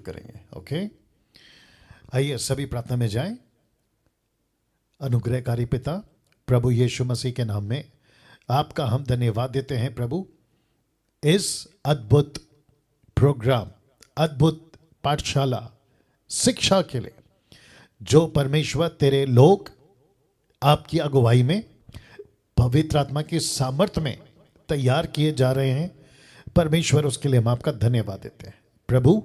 करेंगे। ओके, आइए सभी प्रार्थना में जाएं। अनुग्रहकारी पिता प्रभु यीशु मसीह के नाम में आपका हम धन्यवाद देते हैं प्रभु, इस अद्भुत प्रोग्राम, अद्भुत पाठशाला शिक्षा के लिए जो परमेश्वर तेरे लोग आपकी अगुवाई में पवित्र आत्मा की सामर्थ्य में तैयार किए जा रहे हैं, परमेश्वर उसके लिए हम आपका धन्यवाद देते हैं प्रभु।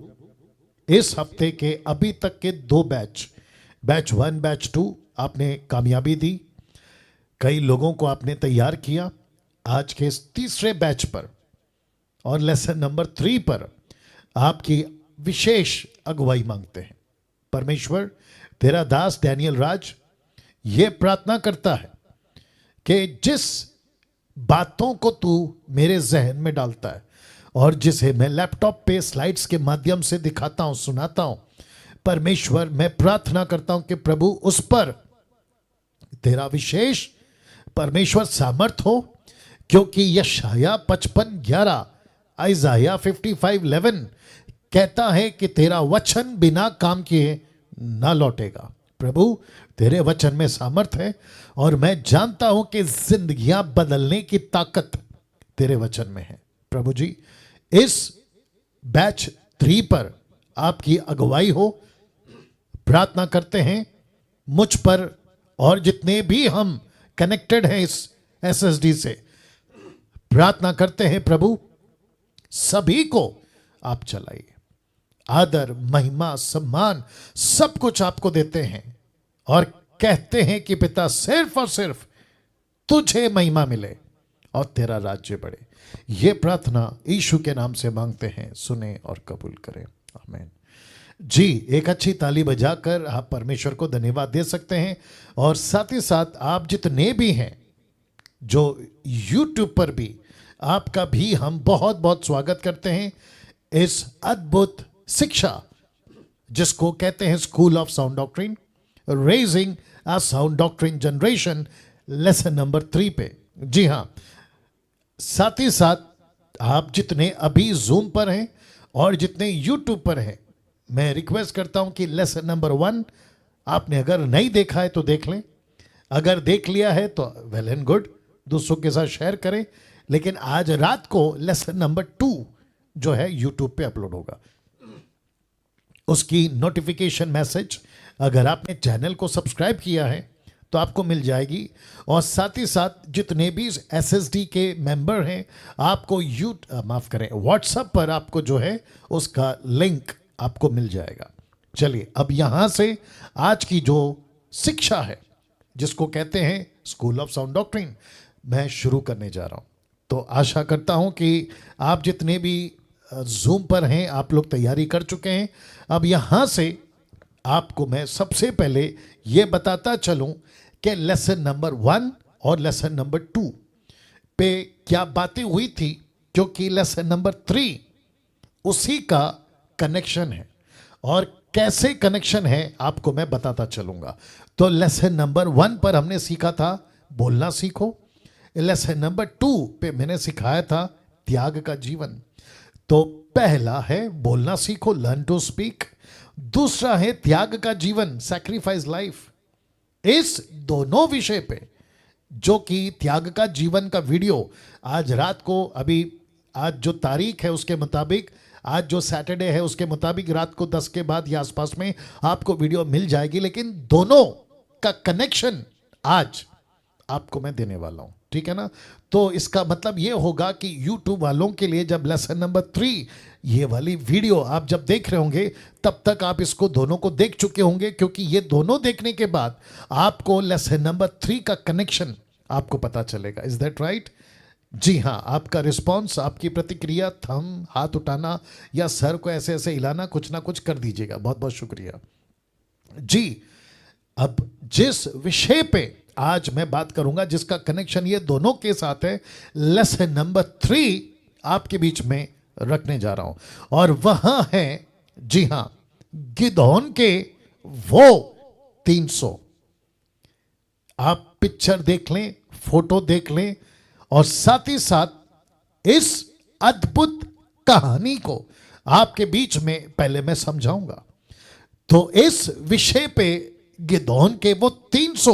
इस हफ्ते के अभी तक के 2 बैच 1 बैच 2 आपने कामयाबी दी, कई लोगों को आपने तैयार किया। आज के इस तीसरे बैच पर और लेसन नंबर 3 पर आपकी विशेष अगुवाई मांगते हैं परमेश्वर। तेरा दास डैनियल राज ये प्रार्थना करता है कि जिस बातों को तू मेरे जहन में डालता है और जिसे मैं लैपटॉप पे स्लाइड्स के माध्यम से दिखाता हूं, सुनाता हूं, परमेश्वर मैं प्रार्थना करता हूं कि प्रभु उस पर तेरा विशेष परमेश्वर सामर्थ हो, क्योंकि यशाया 55:11, आइजाया 55:11 कहता है कि तेरा वचन बिना काम किए ना लौटेगा। प्रभु तेरे वचन में सामर्थ है और मैं जानता हूं कि जिंदगियां बदलने की ताकत तेरे वचन में है। प्रभु जी, इस बैच 3 पर आपकी अगुवाई हो, प्रार्थना करते हैं मुझ पर और जितने भी हम कनेक्टेड हैं इस एसएसडी से, प्रार्थना करते हैं प्रभु सभी को आप चलाइए। आदर, महिमा, सम्मान सब कुछ आपको देते हैं और कहते हैं कि पिता सिर्फ और सिर्फ तुझे महिमा मिले और तेरा राज्य बढ़े। ये प्रार्थना यीशु के नाम से मांगते हैं, सुने और कबूल करें, आमीन। जी, एक अच्छी ताली बजाकर आप परमेश्वर को धन्यवाद दे सकते हैं। और साथ ही साथ आप जितने भी हैं जो यूट्यूब पर भी, आपका भी हम बहुत बहुत स्वागत करते हैं इस अद्भुत शिक्षा जिसको कहते हैं school of sound doctrine, raising a sound doctrine generation, lesson number 3 पे। जी हाँ, साथ ही साथ आप जितने अभी जूम पर हैं और जितने यूट्यूब पर हैं, मैं रिक्वेस्ट करता हूं कि लेसन नंबर 1 आपने अगर नहीं देखा है तो देख लें, अगर देख लिया है तो वेल एंड गुड, दूसरों के साथ शेयर करें। लेकिन आज रात को लेसन नंबर 2 जो है यूट्यूब पे अपलोड होगा, उसकी नोटिफिकेशन मैसेज अगर आपने चैनल को सब्सक्राइब किया है तो आपको मिल जाएगी। और साथ ही साथ जितने भी एसएसडी के मेंबर हैं, आपको माफ करें, व्हाट्सएप पर आपको जो है उसका लिंक आपको मिल जाएगा। चलिए अब यहां से आज की जो शिक्षा है जिसको कहते हैं स्कूल ऑफ साउंड डॉक्ट्रिन, मैं शुरू करने जा रहा हूं। तो आशा करता हूं कि आप जितने भी जूम पर हैं आप लोग तैयारी कर चुके हैं। अब यहां से आपको मैं सबसे पहले ये बताता चलूं कि लेसन नंबर 1 और लेसन नंबर 2 पे क्या बातें हुई थी, क्योंकि लेसन नंबर 3 उसी का कनेक्शन है और कैसे कनेक्शन है आपको मैं बताता चलूंगा। तो लेसन नंबर 1 पर हमने सीखा था बोलना सीखो, लेसन नंबर 2 पे मैंने सिखाया था त्याग का जीवन। तो पहला है बोलना सीखो, लर्न टू स्पीक, दूसरा है त्याग का जीवन, सैक्रिफाइस लाइफ। इस दोनों विषय पे जो कि त्याग का जीवन का वीडियो आज रात को, अभी आज जो तारीख है उसके मुताबिक, आज जो सैटरडे है उसके मुताबिक रात को 10 के बाद या आसपास में आपको वीडियो मिल जाएगी। लेकिन दोनों का कनेक्शन आज आपको मैं देने वाला हूं, ठीक है ना। तो इसका मतलब ये होगा कि YouTube वालों के लिए जब लेसन नंबर 3 ये वाली वीडियो आप जब देख रहे होंगे तब तक आप इसको दोनों को देख चुके होंगे, क्योंकि ये दोनों देखने के बाद आपको लेसन नंबर 3 का कनेक्शन आपको पता चलेगा। Is that right? जी हाँ, आपका रिस्पॉन्स, आपकी प्रतिक्रिया, थंब, हाथ उठाना या सर को ऐसे ऐसे हिलाना, कुछ ना कुछ कर दीजिएगा। बहुत बहुत शुक्रिया जी। अब जिस विषय पे आज मैं बात करूंगा जिसका कनेक्शन ये दोनों के साथ है, लेसन नंबर 3 आपके बीच में रखने जा रहा हूं और वहां है, जी हां, गिदोन के वो 300। आप पिक्चर देख लें, फोटो देख लें और साथ ही साथ इस अद्भुत कहानी को आपके बीच में पहले मैं समझाऊंगा। तो इस विषय पे गिदोन के वो 300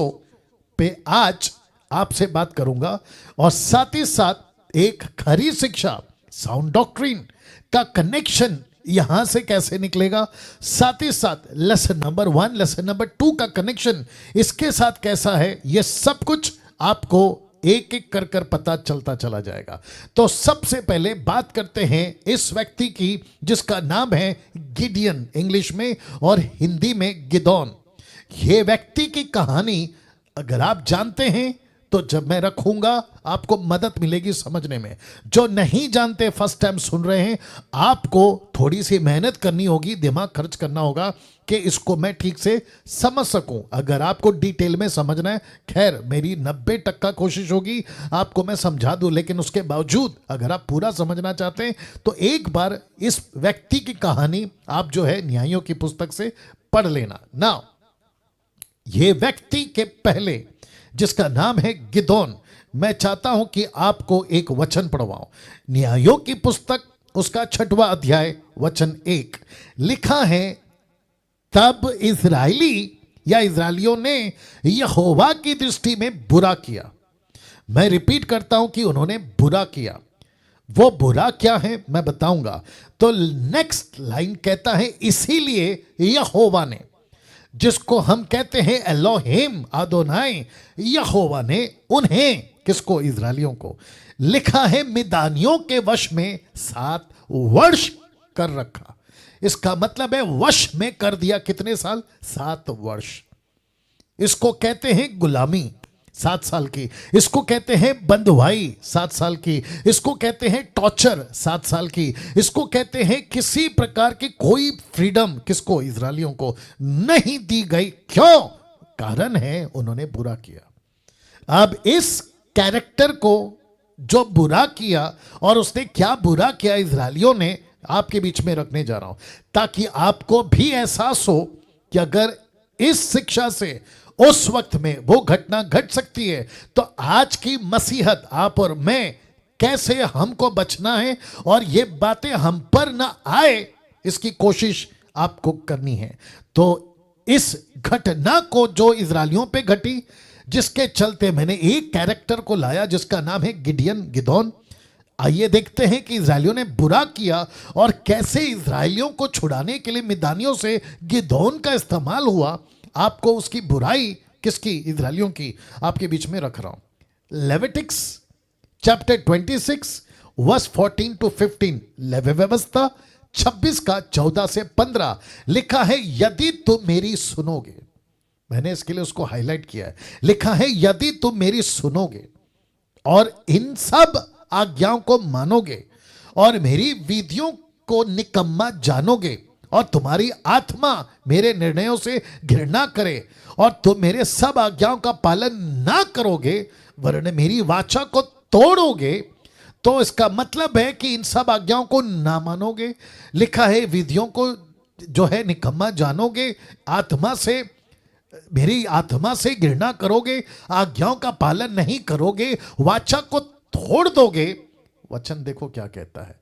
पे आज आपसे बात करूंगा, और साथ ही साथ एक खरी शिक्षा, साउंड डॉक्ट्रिन का कनेक्शन यहां से कैसे निकलेगा, साथ ही साथ लेसन नंबर 1 लेसन नंबर 2 का कनेक्शन इसके साथ कैसा है, ये सब कुछ आपको एक एक कर कर पता चलता चला जाएगा। तो सबसे पहले बात करते हैं इस व्यक्ति की जिसका नाम है गिडियन इंग्लिश में और हिंदी में गिदोन। ये व्यक्ति की कहानी अगर आप जानते हैं तो जब मैं रखूंगा आपको मदद मिलेगी समझने में। जो नहीं जानते, फर्स्ट टाइम सुन रहे हैं, आपको थोड़ी सी मेहनत करनी होगी, दिमाग खर्च करना होगा कि इसको मैं ठीक से समझ सकूं। अगर आपको डिटेल में समझना है, खैर मेरी 90% कोशिश होगी आपको मैं समझा दूं, लेकिन उसके बावजूद अगर आप पूरा समझना चाहते हैं तो एक बार इस व्यक्ति की कहानी आप जो है न्यायों की पुस्तक से पढ़ लेना। नाउ ये व्यक्ति के पहले जिसका नाम है गिदोन, मैं चाहता हूं कि आपको एक वचन पढ़वाऊं। न्यायों की पुस्तक उसका 6वां अध्याय वचन 1 लिखा है, तब इजरायली या इजरायलियों ने यहोवा की दृष्टि में बुरा किया। मैं रिपीट करता हूं कि उन्होंने बुरा किया। वो बुरा क्या है मैं बताऊंगा। तो नेक्स्ट लाइन कहता है, इसीलिए यहोवा ने, जिसको हम कहते हैं एलोहिम आदोनाई, यहोवा ने उन्हें, किसको, इजरायलियों को, लिखा है मिदानियों के वश में 7 वर्ष कर रखा। इसका मतलब है वश में कर दिया। कितने साल? 7 वर्ष। इसको कहते हैं गुलामी 7 साल की, इसको कहते हैं बंधुआई 7 साल की, इसको कहते हैं टॉर्चर 7 साल की, इसको कहते हैं किसी प्रकार की कोई फ्रीडम किसको, इजरायलियों को नहीं दी गई। क्यों? कारण है उन्होंने बुरा किया। अब इस कैरेक्टर को जो बुरा किया, और उसने क्या बुरा किया इजरायलियों ने, आपके बीच में रखने जा रहा हूं ताकि आपको भी एहसास हो कि अगर इस शिक्षा से उस वक्त में वो घटना घट सकती है तो आज की मसीहत आप और मैं कैसे हमको बचना है और ये बातें हम पर ना आए, इसकी कोशिश आपको करनी है। तो इस घटना को जो इजरायलियों पे घटी, जिसके चलते मैंने एक कैरेक्टर को लाया जिसका नाम है गिदोन। आइए देखते हैं कि इजरायलियों ने बुरा किया और कैसे इजरायलियों को छुड़ाने के लिए मिदानियों से गिदोन का इस्तेमाल हुआ। आपको उसकी बुराई किसकी, इजरायलियों की, आपके बीच में रख रहा हूं। लेविटिक्स चैप्टर 26 वर्स 14 to 15, लेवी व्यवस्था 26 का 14 से 15 लिखा है, यदि तुम मेरी सुनोगे, मैंने इसके लिए उसको हाईलाइट किया है, लिखा है यदि तुम मेरी सुनोगे और इन सब आज्ञाओं को मानोगे और मेरी विधियों को निकम्मा जानोगे और तुम्हारी आत्मा मेरे निर्णयों से घृणा करे और तुम मेरे सब आज्ञाओं का पालन ना करोगे वरन मेरी वाचा को तोड़ोगे, तो इसका मतलब है कि इन सब आज्ञाओं को ना मानोगे। लिखा है विधियों को जो है निकम्मा जानोगे, आत्मा से, मेरी आत्मा से घृणा करोगे, आज्ञाओं का पालन नहीं करोगे, वाचा को तोड़ दोगे। वचन देखो क्या कहता है।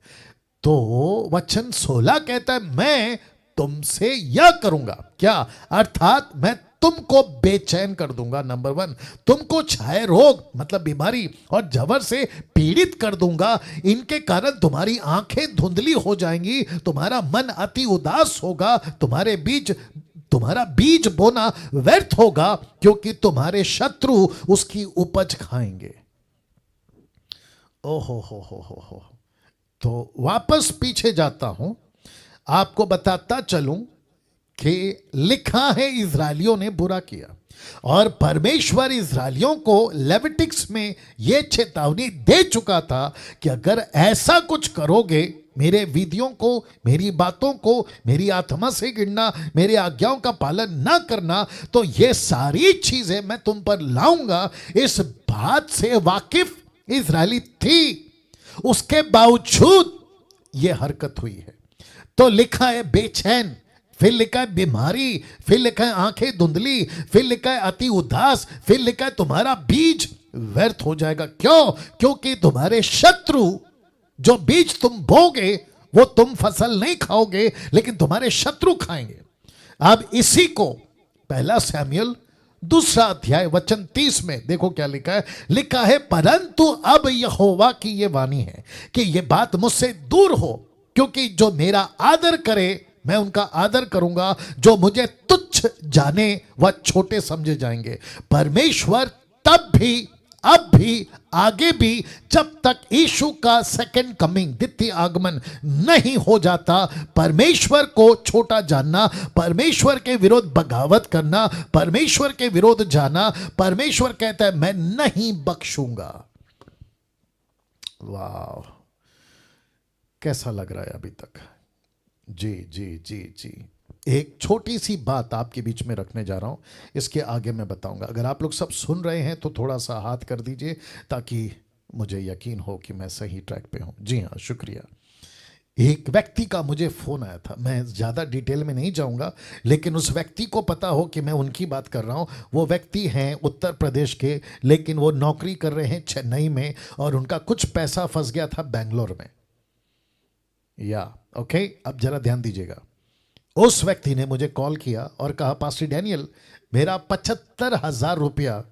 तो वचन 16 कहता है, मैं तुमसे यह करूंगा, क्या, अर्थात मैं तुमको बेचैन कर दूंगा। नंबर 1, तुमको छाए रोग मतलब बीमारी और जबर से पीड़ित कर दूंगा। इनके कारण तुम्हारी आंखें धुंधली हो जाएंगी, तुम्हारा मन अति उदास होगा, तुम्हारा बीज बोना व्यर्थ होगा क्योंकि तुम्हारे शत्रु उसकी उपज खाएंगे। ओहो हो। तो वापस पीछे जाता हूं, आपको बताता चलूं कि लिखा है इजरायलियों ने बुरा किया और परमेश्वर इजरायलियों को लेविटिक्स में यह चेतावनी दे चुका था कि अगर ऐसा कुछ करोगे, मेरे विधियों को, मेरी बातों को, मेरी आत्मा से गिरना, मेरे आज्ञाओं का पालन ना करना, तो ये सारी चीजें मैं तुम पर लाऊंगा। इस बात से वाकिफ इजरायली थी, उसके बावजूद यह हरकत हुई है। तो लिखा है बेचैन, फिर लिखा है बीमारी, फिर लिखा है आंखें धुंधली, फिर लिखा है अति उदास, फिर लिखा है तुम्हारा बीज व्यर्थ हो जाएगा। क्यों? क्योंकि तुम्हारे शत्रु जो बीज तुम बोगे वो तुम फसल नहीं खाओगे लेकिन तुम्हारे शत्रु खाएंगे। अब इसी को पहला सैमुएल 2 अध्याय वचन 30 में देखो क्या लिखा है परंतु अब यहोवा की ये वाणी है कि ये बात मुझसे दूर हो, क्योंकि जो मेरा आदर करे मैं उनका आदर करूंगा, जो मुझे तुच्छ जाने वह छोटे समझे जाएंगे। परमेश्वर तब भी, अब भी, आगे भी, जब तक यीशु का सेकंड कमिंग, द्वितीय आगमन नहीं हो जाता, परमेश्वर को छोटा जानना, परमेश्वर के विरोध बगावत करना, परमेश्वर के विरोध जाना, परमेश्वर कहता है मैं नहीं बख्शूंगा। वाह, कैसा लग रहा है अभी तक? जी जी जी जी। एक छोटी सी बात आपके बीच में रखने जा रहा हूं, इसके आगे मैं बताऊंगा। अगर आप लोग सब सुन रहे हैं तो थोड़ा सा हाथ कर दीजिए ताकि मुझे यकीन हो कि मैं सही ट्रैक पे हूं। जी हाँ, शुक्रिया। एक व्यक्ति का मुझे फोन आया था, मैं ज़्यादा डिटेल में नहीं जाऊंगा, लेकिन उस व्यक्ति को पता हो कि मैं उनकी बात कर रहा हूं। वो व्यक्ति हैं उत्तर प्रदेश के, लेकिन वो नौकरी कर रहे हैं चेन्नई में और उनका कुछ पैसा फंस गया था बेंगलोर में। ओके, अब जरा ध्यान दीजिएगा। उस व्यक्ति ने मुझे कॉल किया और कहा पास्टर डैनियल, मेरा 75,000 रुपया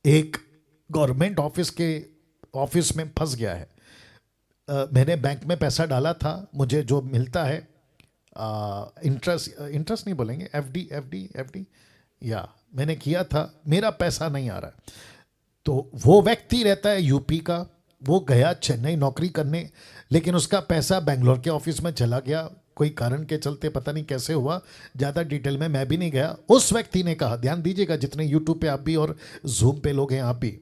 एक गवर्नमेंट ऑफिस में फंस गया है। मैंने बैंक में पैसा डाला था, मुझे जो मिलता है इंटरेस्ट नहीं बोलेंगे, एफडी मैंने किया था, मेरा पैसा नहीं आ रहा है। तो वो व्यक्ति रहता है यूपी का, वो गया चेन्नई नौकरी करने, लेकिन उसका पैसा बेंगलोर के ऑफिस में चला गया, कोई कारण के चलते, पता नहीं कैसे हुआ, ज़्यादा डिटेल में मैं भी नहीं गया। उस व्यक्ति ने कहा, ध्यान दीजिएगा जितने यूट्यूब पे आप भी और जूम पे लोग हैं आप भी,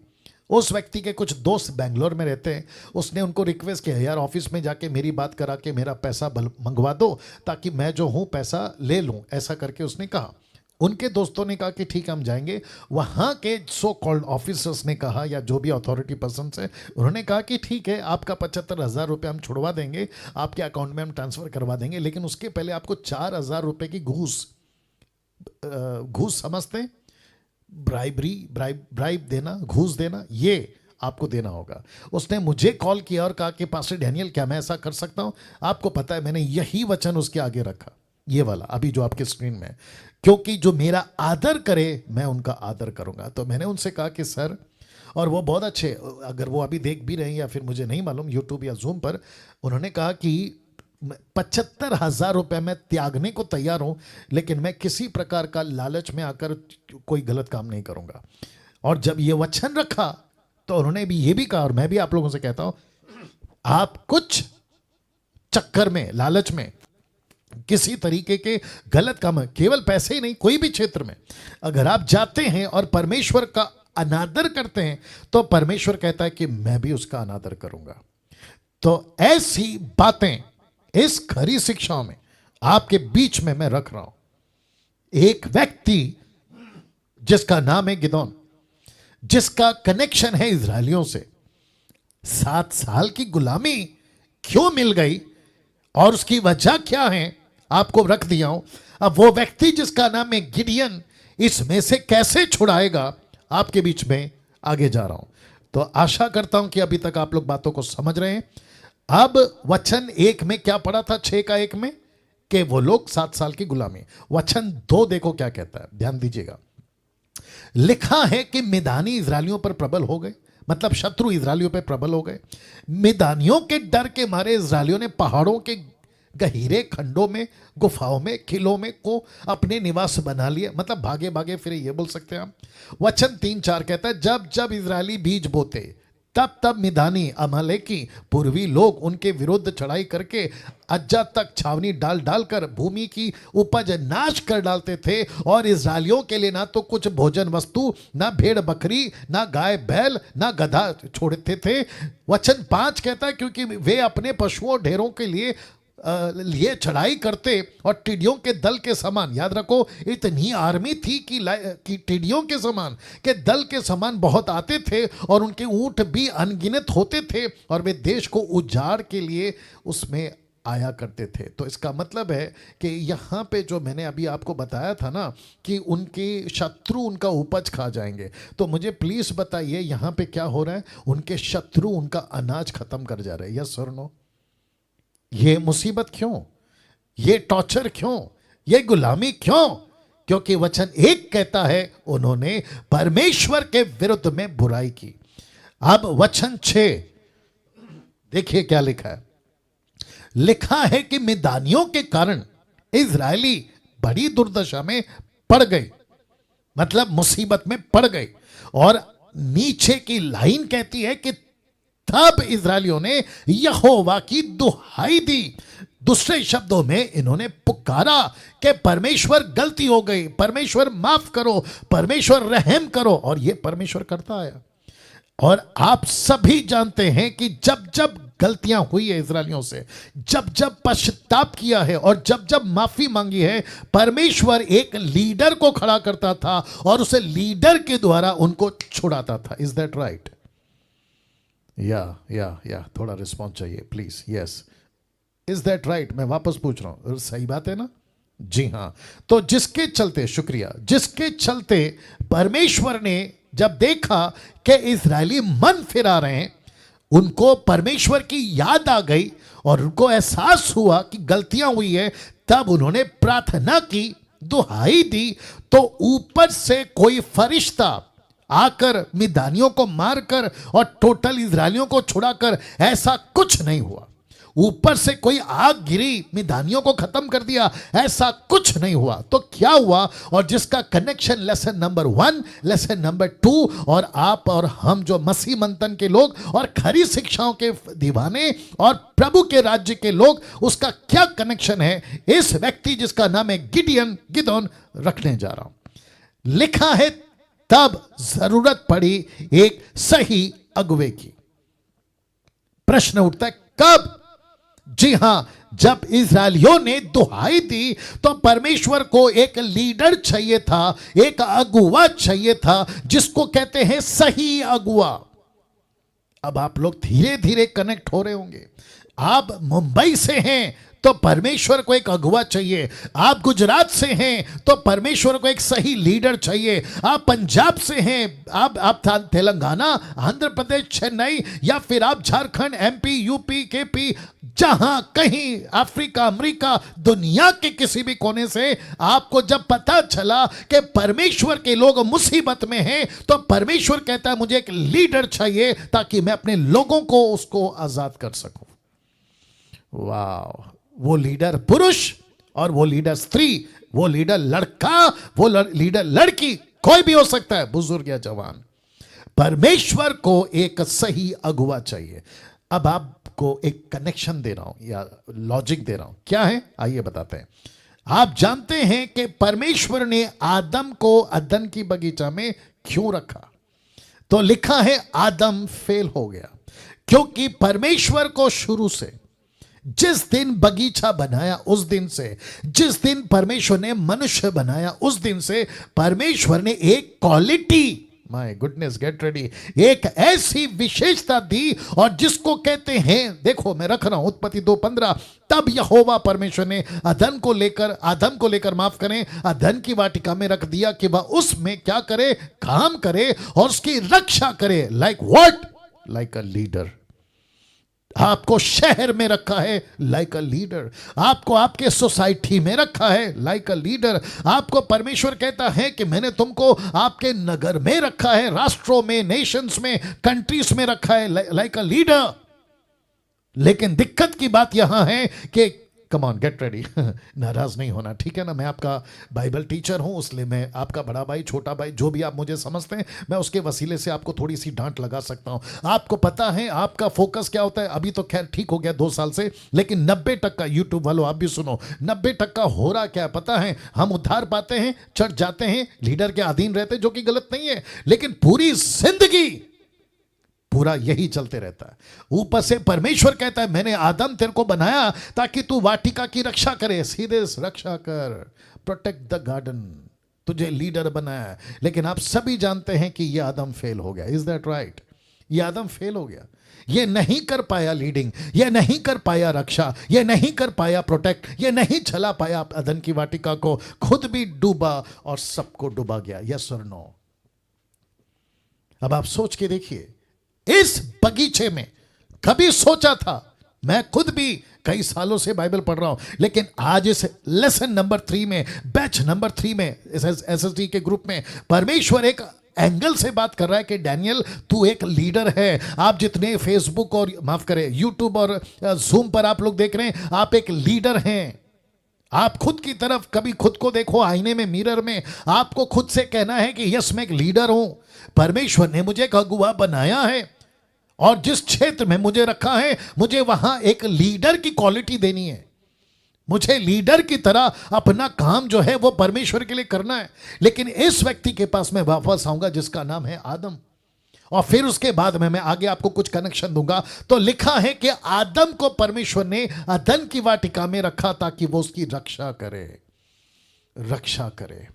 उस व्यक्ति के कुछ दोस्त बेंगलोर में रहते हैं, उसने उनको रिक्वेस्ट किया यार ऑफिस में जाके मेरी बात करा के मेरा पैसा मंगवा दो ताकि मैं जो हूँ पैसा ले लूँ, ऐसा करके उसने कहा। उनके दोस्तों ने कहा कि ठीक है हम जाएंगे। वहाँ के सो कॉल्ड ऑफिसर्स ने कहा, या जो भी अथॉरिटी पर्सन है, उन्होंने कहा कि ठीक है आपका 75,000 रुपये हम छुड़वा देंगे, आपके अकाउंट में हम ट्रांसफ़र करवा देंगे, लेकिन उसके पहले आपको 4,000 रुपये की घूस समझते हैं, ब्राइब देना, घूस देना, ये आपको देना होगा। उसने मुझे कॉल किया और कहा कि पास्टर डैनियल क्या मैं ऐसा कर सकता हूँ? आपको पता है मैंने यही वचन उसके आगे रखा, ये वाला अभी जो आपके स्क्रीन में, क्योंकि जो मेरा आदर करे मैं उनका आदर करूंगा। तो मैंने उनसे कहा कि सर, और वो बहुत अच्छे, अगर वो अभी देख भी रहे हैं या फिर मुझे नहीं मालूम यूट्यूब या जूम पर, उन्होंने कहा कि 75,000 रुपये मैं त्यागने को तैयार हूं, लेकिन मैं किसी प्रकार का लालच में आकर कोई गलत काम नहीं करूंगा। और जब ये वचन रखा तो उन्होंने भी ये भी कहा, और मैं भी आप लोगों से कहता हूं, आप कुछ चक्कर में, लालच में, किसी तरीके के गलत काम, केवल पैसे ही नहीं, कोई भी क्षेत्र में अगर आप जाते हैं और परमेश्वर का अनादर करते हैं तो परमेश्वर कहता है कि मैं भी उसका अनादर करूंगा। तो ऐसी बातें इस खरी शिक्षाओं में आपके बीच में मैं रख रहा हूं। एक व्यक्ति जिसका नाम है गिदोन, जिसका कनेक्शन है इजरायलियों से, 7 साल की गुलामी क्यों मिल गई और उसकी वजह क्या है आपको रख दिया हूं। अब वो व्यक्ति जिसका नाम है गिडियन, इसमें से कैसे छुड़ाएगा, आपके बीच में आगे जा रहा हूं। तो आशा करता हूं कि अभी तक आप लोग बातों को समझ रहे हैं। अब वचन 1 में क्या पढ़ा था, 6 का 1 में, कि वो लोग 7 साल की गुलामी। वचन 2 देखो क्या कहता है, ध्यान दीजिएगा। लिखा है कि मिदानी इजरायलियों पर प्रबल हो गए, मतलब शत्रु इजरायलियों पर प्रबल हो गए। मिदानियों के डर के मारे इजरायलियों ने पहाड़ों के गहीरे खंडों में, गुफाओं में, किलों में को अपने निवास बना लिए, मतलब भागे भागे फिर, ये बोल सकते हैं हम। वचन 3-4 कहता है जब जब इजरायली बीज बोते तब तब मिदानी अमालेकी पूर्वी लोग उनके विरुद्ध चढ़ाई करके अज्जा तक छावनी डाल डालकर भूमि की उपज नाश कर डालते थे, और इजरायलियों के लिए ना तो कुछ भोजन वस्तु, ना भेड़ बकरी, ना गाय बैल, ना गधा छोड़ते थे। वचन 5 कहता है क्योंकि वे अपने पशुओं ढेरों के लिए चढ़ाई करते और टिड्डियों के दल के समान, याद रखो इतनी आर्मी थी कि टिड्डियों के समान के दल के समान बहुत आते थे, और उनके ऊंट भी अनगिनत होते थे, और वे देश को उजाड़ के लिए उसमें आया करते थे। तो इसका मतलब है कि यहाँ पे जो मैंने अभी आपको बताया था ना कि उनके शत्रु उनका उपज खा जाएंगे, तो मुझे प्लीज बताइए यहाँ पे क्या हो रहा है, उनके शत्रु उनका अनाज खत्म कर जा रहे हैं, यस और नो? ये मुसीबत क्यों, ये टॉर्चर क्यों, ये गुलामी क्यों? क्योंकि वचन 1 कहता है उन्होंने परमेश्वर के विरुद्ध में बुराई की। अब वचन 6 देखिए क्या लिखा है। लिखा है कि मिदानियों के कारण इजरायली बड़ी दुर्दशा में पड़ गए, मतलब मुसीबत में पड़ गए। और नीचे की लाइन कहती है कि तब इजरायलियों ने यहोवा की दुहाई दी। दूसरे शब्दों में इन्होंने पुकारा कि परमेश्वर गलती हो गई, परमेश्वर माफ करो, परमेश्वर रहम करो। और यह परमेश्वर करता आया। और आप सभी जानते हैं कि जब जब गलतियां हुई है इजरायलियों से, जब जब पश्चाताप किया है और जब जब माफी मांगी है, परमेश्वर एक लीडर को खड़ा करता था और उसे लीडर के द्वारा उनको छुड़ाता था। Is that right? या थोड़ा रिस्पॉन्स चाहिए please. Yes, is that right? मैं वापस पूछ रहा हूं, सही बात है ना? जी हां। तो जिसके चलते, शुक्रिया, जिसके चलते परमेश्वर ने जब देखा कि इजरायली मन फिरा रहे हैं, उनको परमेश्वर की याद आ गई और उनको एहसास हुआ कि गलतियां हुई है, तब उन्होंने प्रार्थना की, दुहाई दी। तो ऊपर से कोई फरिश्ता आकर मिदानियों को मारकर और टोटल इजरायलियों को छुड़ाकर, ऐसा कुछ नहीं हुआ। ऊपर से कोई आग गिरी, मिदानियों को खत्म कर दिया, ऐसा कुछ नहीं हुआ। तो क्या हुआ? और जिसका connection lesson number 1, lesson number 2 और आप और हम जो मसीह मंथन के लोग और खरी शिक्षाओं के दीवाने और प्रभु के राज्य के लोग, उसका क्या कनेक्शन है? इस व्यक्ति जिसका नाम है गिदोन रखने जा रहा हूं। लिखा है तब जरूरत पड़ी एक सही अगुवे की। प्रश्न उठता है कब? जी हां, जब इजरायलियों ने दुहाई दी तो परमेश्वर को एक लीडर चाहिए था, एक अगुवा चाहिए था, जिसको कहते हैं सही अगुवा। अब आप लोग धीरे धीरे कनेक्ट हो रहे होंगे। आप मुंबई से हैं तो परमेश्वर को एक अगुवा चाहिए। आप गुजरात से हैं तो परमेश्वर को एक सही लीडर चाहिए। आप पंजाब से हैं, आप तेलंगाना, आंध्र प्रदेश, चेन्नई, या फिर आप झारखंड, एमपी, यूपी, केपी, जहां कहीं, अफ्रीका, अमेरिका, दुनिया के किसी भी कोने से आपको जब पता चला कि परमेश्वर के लोग मुसीबत में हैं, तो परमेश्वर कहता है मुझे एक लीडर चाहिए ताकि मैं अपने लोगों को उसको आजाद कर सकूं। वाह! वो लीडर पुरुष और वो लीडर स्त्री, वो लीडर लड़का, वो लीडर लड़की, कोई भी हो सकता है, बुजुर्ग या जवान। परमेश्वर को एक सही अगुवा चाहिए। अब आपको एक कनेक्शन दे रहा हूं या लॉजिक दे रहा हूं। क्या है आइए बताते हैं। आप जानते हैं कि परमेश्वर ने आदम को अदन की बगीचा में क्यों रखा? तो लिखा है आदम फेल हो गया क्योंकि परमेश्वर को शुरू से, जिस दिन बगीचा बनाया उस दिन से, जिस दिन परमेश्वर ने मनुष्य बनाया उस दिन से, परमेश्वर ने एक quality, my goodness get ready, एक ऐसी विशेषता दी और जिसको कहते हैं, देखो मैं रख रहा हूं उत्पत्ति 2:15, तब यहोवा परमेश्वर ने आदम को लेकर माफ करें, अदन की वाटिका में रख दिया कि वह उसमें क्या करे? काम करे और उसकी रक्षा करे। Like what? Like a leader. आपको शहर में रखा है लाइक अ लीडर, आपको आपके सोसाइटी में रखा है लाइक अ लीडर। आपको परमेश्वर कहता है कि मैंने तुमको आपके नगर में रखा है, राष्ट्रों में, नेशंस में, कंट्रीज में रखा है लाइक अ लीडर। लेकिन दिक्कत की बात यहां है कि कम ऑन गेट रेडी, नाराज नहीं होना, ठीक है ना? मैं आपका बाइबल टीचर हूं, इसलिए मैं आपका बड़ा भाई, छोटा भाई, जो भी आप मुझे समझते हैं, मैं उसके वसीले से आपको थोड़ी सी डांट लगा सकता हूं। आपको पता है आपका फोकस क्या होता है? अभी तो खैर ठीक हो गया 2 साल से, लेकिन 90% यूट्यूब वालों आप भी सुनो, 90% हो रहा क्या पता है? हम उद्धार पाते हैं, चढ़ जाते हैं, लीडर के अधीन रहते हैं, जो कि गलत नहीं है, लेकिन पूरी जिंदगी पूरा यही चलते रहता है। ऊपर से परमेश्वर कहता है मैंने आदम तेरे को बनाया ताकि तू वाटिका की रक्षा करे, सीधे रक्षा कर, प्रोटेक्ट द गार्डन, तुझे लीडर बनाया। लेकिन आप सभी जानते हैं कि यह आदम फेल हो गया। Is that right? यह आदम फेल हो गया, ये नहीं कर पाया लीडिंग, ये नहीं कर पाया रक्षा, ये नहीं कर पाया प्रोटेक्ट, ये नहीं चला पाया अदन की वाटिका को, खुद भी डूबा और सबको डूबा गया। यस और नो? अब आप सोच के देखिए, इस बगीचे में कभी सोचा था मैं खुद भी कई सालों से बाइबल पढ़ रहा हूं, लेकिन आज इस लेसन नंबर 3 में, बैच नंबर 3 में, एसएसडी के ग्रुप में परमेश्वर एक एंगल से बात कर रहा है कि डैनियल तू एक लीडर है। आप जितने फेसबुक और माफ करें यूट्यूब और जूम पर आप लोग देख रहे हैं, आप एक लीडर हैं। आप खुद की तरफ कभी खुद को देखो आईने में, मिरर में, आपको खुद से कहना है कि यस मैं एक लीडर हूं, परमेश्वर ने मुझे एक अगुवा बनाया है और जिस क्षेत्र में मुझे रखा है मुझे वहां एक लीडर की क्वालिटी देनी है। मुझे लीडर की तरह अपना काम जो है वो परमेश्वर के लिए करना है। लेकिन इस व्यक्ति के पास मैं वापस आऊंगा जिसका नाम है आदम, और फिर उसके बाद में मैं आगे आपको कुछ कनेक्शन दूंगा। तो लिखा है कि आदम को परमेश्वर ने अदन की वाटिका में रखा ताकि वो उसकी रक्षा करे।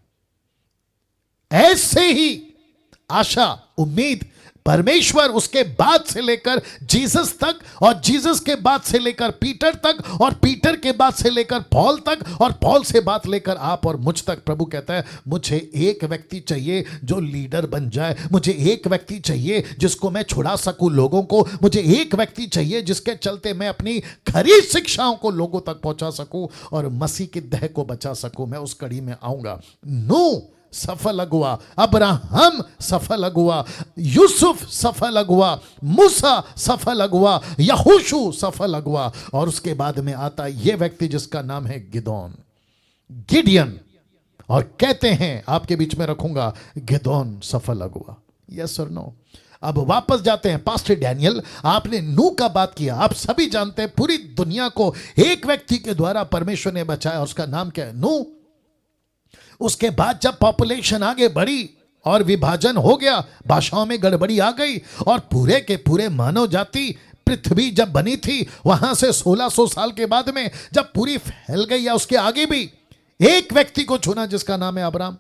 ऐसे ही आशा, उम्मीद परमेश्वर उसके बाद से लेकर जीसस तक, और जीसस के बाद से लेकर पीटर तक, और पीटर के बाद से लेकर पॉल तक, और पॉल से बात लेकर आप और मुझ तक। प्रभु कहता है मुझे एक व्यक्ति चाहिए जो लीडर बन जाए, मुझे एक व्यक्ति चाहिए जिसको मैं छुड़ा सकूं लोगों को, मुझे एक व्यक्ति चाहिए जिसके चलते मैं अपनी खरी शिक्षाओं को लोगों तक पहुंचा सकूं और मसीह की देह को बचा सकूं। मैं उस कड़ी में आऊंगा। नूह सफल अगुआ, अब्राहम सफल अगुआ, यूसुफ सफल अगुआ, मूसा सफल अगुआ, यहोशू सफल अगुआ, और उसके बाद में आता यह व्यक्ति जिसका नाम है गिडियन, और कहते हैं आपके बीच में रखूंगा गिदोन सफल अगुआ। यस और नो? अब वापस जाते हैं। पास्टर डैनियल, आपने नूह का बात किया, आप सभी जानते हैं पूरी दुनिया को एक व्यक्ति के द्वारा परमेश्वर ने बचाया, उसका नाम क्या है? नूह। उसके बाद जब पॉपुलेशन आगे बढ़ी और विभाजन हो गया, भाषाओं में गड़बड़ी आ गई, और पूरे के पूरे मानव जाति पृथ्वी जब बनी थी, वहां से 1600 साल के बाद में जब पूरी फैल गई, या उसके आगे भी एक व्यक्ति को चुना जिसका नाम है अब्राहम,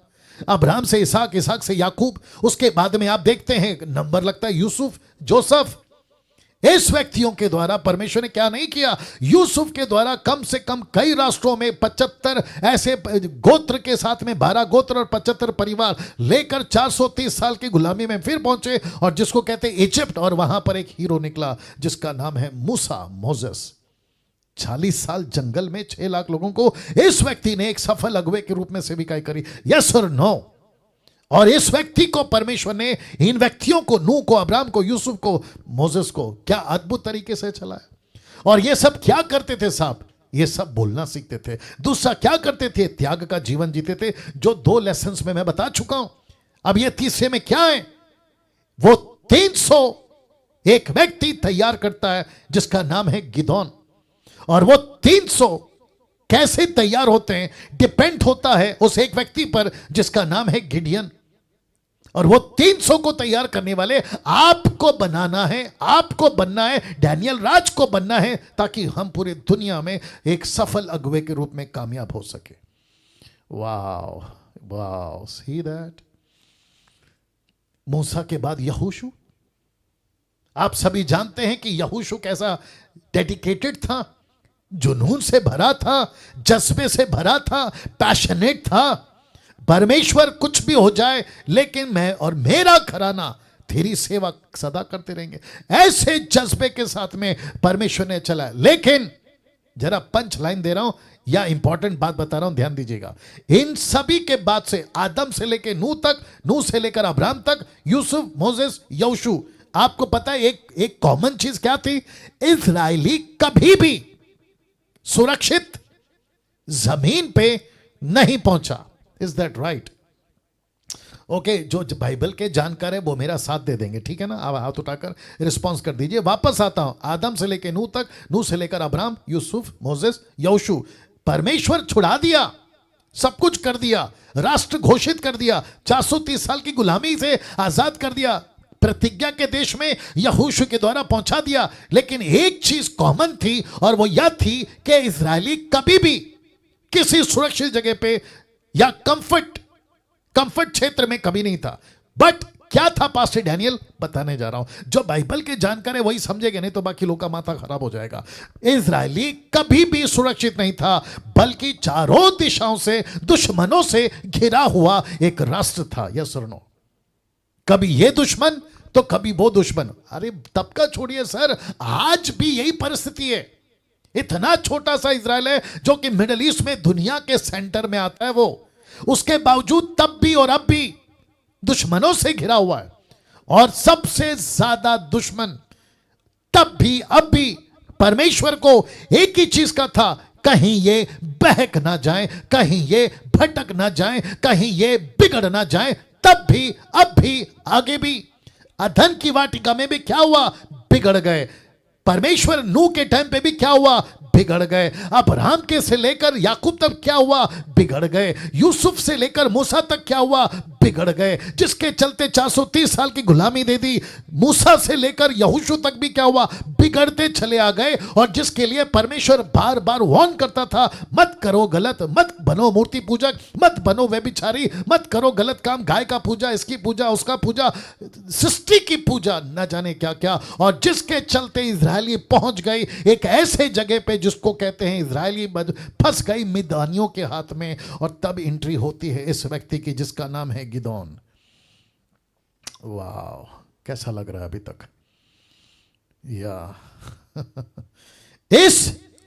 अब्राहम से इसहाक, इसहाक से याकूब, उसके बाद में आप देखते हैं नंबर लगता है यूसुफ, जोसेफ। इस व्यक्तियों के द्वारा परमेश्वर ने क्या नहीं किया? यूसुफ के द्वारा कम से कम कई राष्ट्रों में 75 ऐसे गोत्र के साथ में 12 गोत्र और 75 परिवार लेकर 430 साल की गुलामी में फिर पहुंचे, और जिसको कहते हैं इजिप्ट, और वहां पर एक हीरो निकला जिसका नाम है मूसा, मोसेस। 40 साल जंगल में 6 लाख लोगों को इस व्यक्ति ने एक सफल अगुवे के रूप में सेविकाई करी। यस और नो? और इस व्यक्ति को परमेश्वर ने, इन व्यक्तियों को, नूह को, अब्राहम को, यूसुफ को, मोसेस को, क्या अद्भुत तरीके से चलाया। और ये सब क्या करते थे साहब? ये सब बोलना सीखते थे। दूसरा क्या करते थे? त्याग का जीवन जीते थे, जो 2 लेसन्स में मैं बता चुका हूं। अब ये तीसरे में क्या है? वो 300 एक व्यक्ति तैयार करता है जिसका नाम है गिदोन, और वो 300 कैसे तैयार होते हैं डिपेंड होता है उस एक व्यक्ति पर जिसका नाम है गिडियन। और वो 300 को तैयार करने वाले आपको बनाना है, आपको बनना है, डैनियल राज को बनना है, ताकि हम पूरी दुनिया में एक सफल अगुवे के रूप में कामयाब हो सके। Wow wow, see that. मूसा के बाद यहोशू। आप सभी जानते हैं कि यहोशू कैसा डेडिकेटेड था, जुनून से भरा था, जज्बे से भरा था, पैशनेट था। परमेश्वर कुछ भी हो जाए, लेकिन मैं और मेरा घराना तेरी सेवा सदा करते रहेंगे, ऐसे जज्बे के साथ में परमेश्वर ने चला। लेकिन जरा पंच लाइन दे रहा हूं या इंपॉर्टेंट बात बता रहा हूं, ध्यान दीजिएगा। इन सभी के बाद से आदम से लेकर नूह तक, नूह से लेकर अब्राहम तक, यूसुफ, मोसेस, यहोशू, आपको पता है एक कॉमन चीज क्या थी? इस्राएली कभी भी सुरक्षित जमीन पे नहीं पहुंचा। Is that right? ओके, जो बाइबल के जानकार है वो मेरा साथ दे देंगे, ठीक है ना? आप हाथ उठाकर रिस्पॉन्स कर दीजिए। वापस आता हूं, आदम से लेकर नूह तक, नूह से लेकर अब्राहम, यूसुफ, मोसेस, यहोशू, परमेश्वर छुड़ा दिया, सब कुछ कर दिया, राष्ट्र घोषित कर दिया, 430 साल की गुलामी से आजाद कर दिया, प्रतिज्ञा के देश में यहोशू के द्वारा पहुंचा दिया। लेकिन एक चीज कॉमन थी, और वो यह थी कि इस्राएली कभी भी किसी सुरक्षित जगह पे या कंफर्ट क्षेत्र में कभी नहीं था। बट क्या था पास्टर डैनियल? बताने जा रहा हूं। जो बाइबल के जानकार है वही समझेंगे, नहीं तो बाकी लोग का माथा खराब हो जाएगा। इस्राएली कभी भी सुरक्षित नहीं था, बल्कि चारों दिशाओं से दुश्मनों से घिरा हुआ एक राष्ट्र था। यस और नो? कभी ये दुश्मन तो कभी वो दुश्मन। अरे तब का छोड़िए सर, आज भी यही परिस्थिति है। इतना छोटा सा इजराइल है जो कि मिडिल ईस्ट में दुनिया के सेंटर में आता है, वो उसके बावजूद तब भी और अब भी दुश्मनों से घिरा हुआ है। और सबसे ज्यादा दुश्मन तब भी अब भी परमेश्वर को एक ही चीज का था, कहीं ये बहक ना जाए, कहीं ये भटक ना जाए, कहीं ये बिगड़ ना जाए। तब भी अब भी आगे भी अधन की वाटिका में भी क्या हुआ, बिगड़ गए। परमेश्वर नूह के टाइम पे भी क्या हुआ, बिगड़ गए। अब्राहम के से लेकर याकूब तक क्या हुआ, बिगड़ गए। यूसुफ से लेकर मूसा तक क्या हुआ, बिगड़ गए। जिसके चलते 430 साल की गुलामी दे दी, मूसा से लेकर यहोशू तक भी क्या हुआ, बिगड़ते चले आ गए। और जिसके लिए परमेश्वर बार बार वार्न करता था, मत करो गलत, मत बनो मूर्ति पूजक, मत बनो व्यभिचारी, मत करो गलत काम, गाय का पूजा, इसकी पूजा, उसका पूजा, सृष्टि की पूजा, न जाने क्या क्या। और जिसके चलते इजरायली पहुंच गई एक ऐसे जगह पे जिसको कहते हैं इजरायली फंस गई मिद्यानियों के हाथ में। और तब एंट्री होती है इस व्यक्ति की जिसका नाम है गिदोन। वाह, कैसा लग रहा है अभी तक? या इस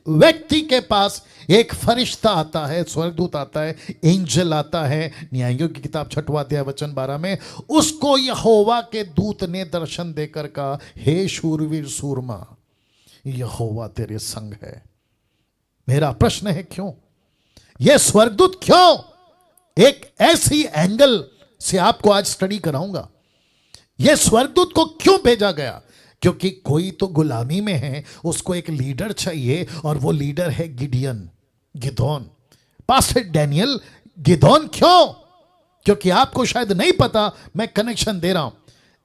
व्यक्ति के पास एक फरिश्ता आता है, स्वर्गदूत आता है, एंजल आता है। न्यायों की किताब 6वां अध्याय वचन 12 में उसको यहोवा के दूत ने दर्शन देकर कहा, हे शूरवीर सूरमा, यहोवा तेरे संग है। मेरा प्रश्न है, क्यों यह स्वर्गदूत, क्यों एक ऐसी एंगल से आपको आज स्टडी कराऊंगा। यह स्वर्गदूत को क्यों भेजा गया? क्योंकि कोई तो गुलामी में है, उसको एक लीडर चाहिए, और वो लीडर है गिदोन। पास्टर डैनियल, गिदोन क्यों? क्योंकि आपको शायद नहीं पता, मैं कनेक्शन दे रहा हूं।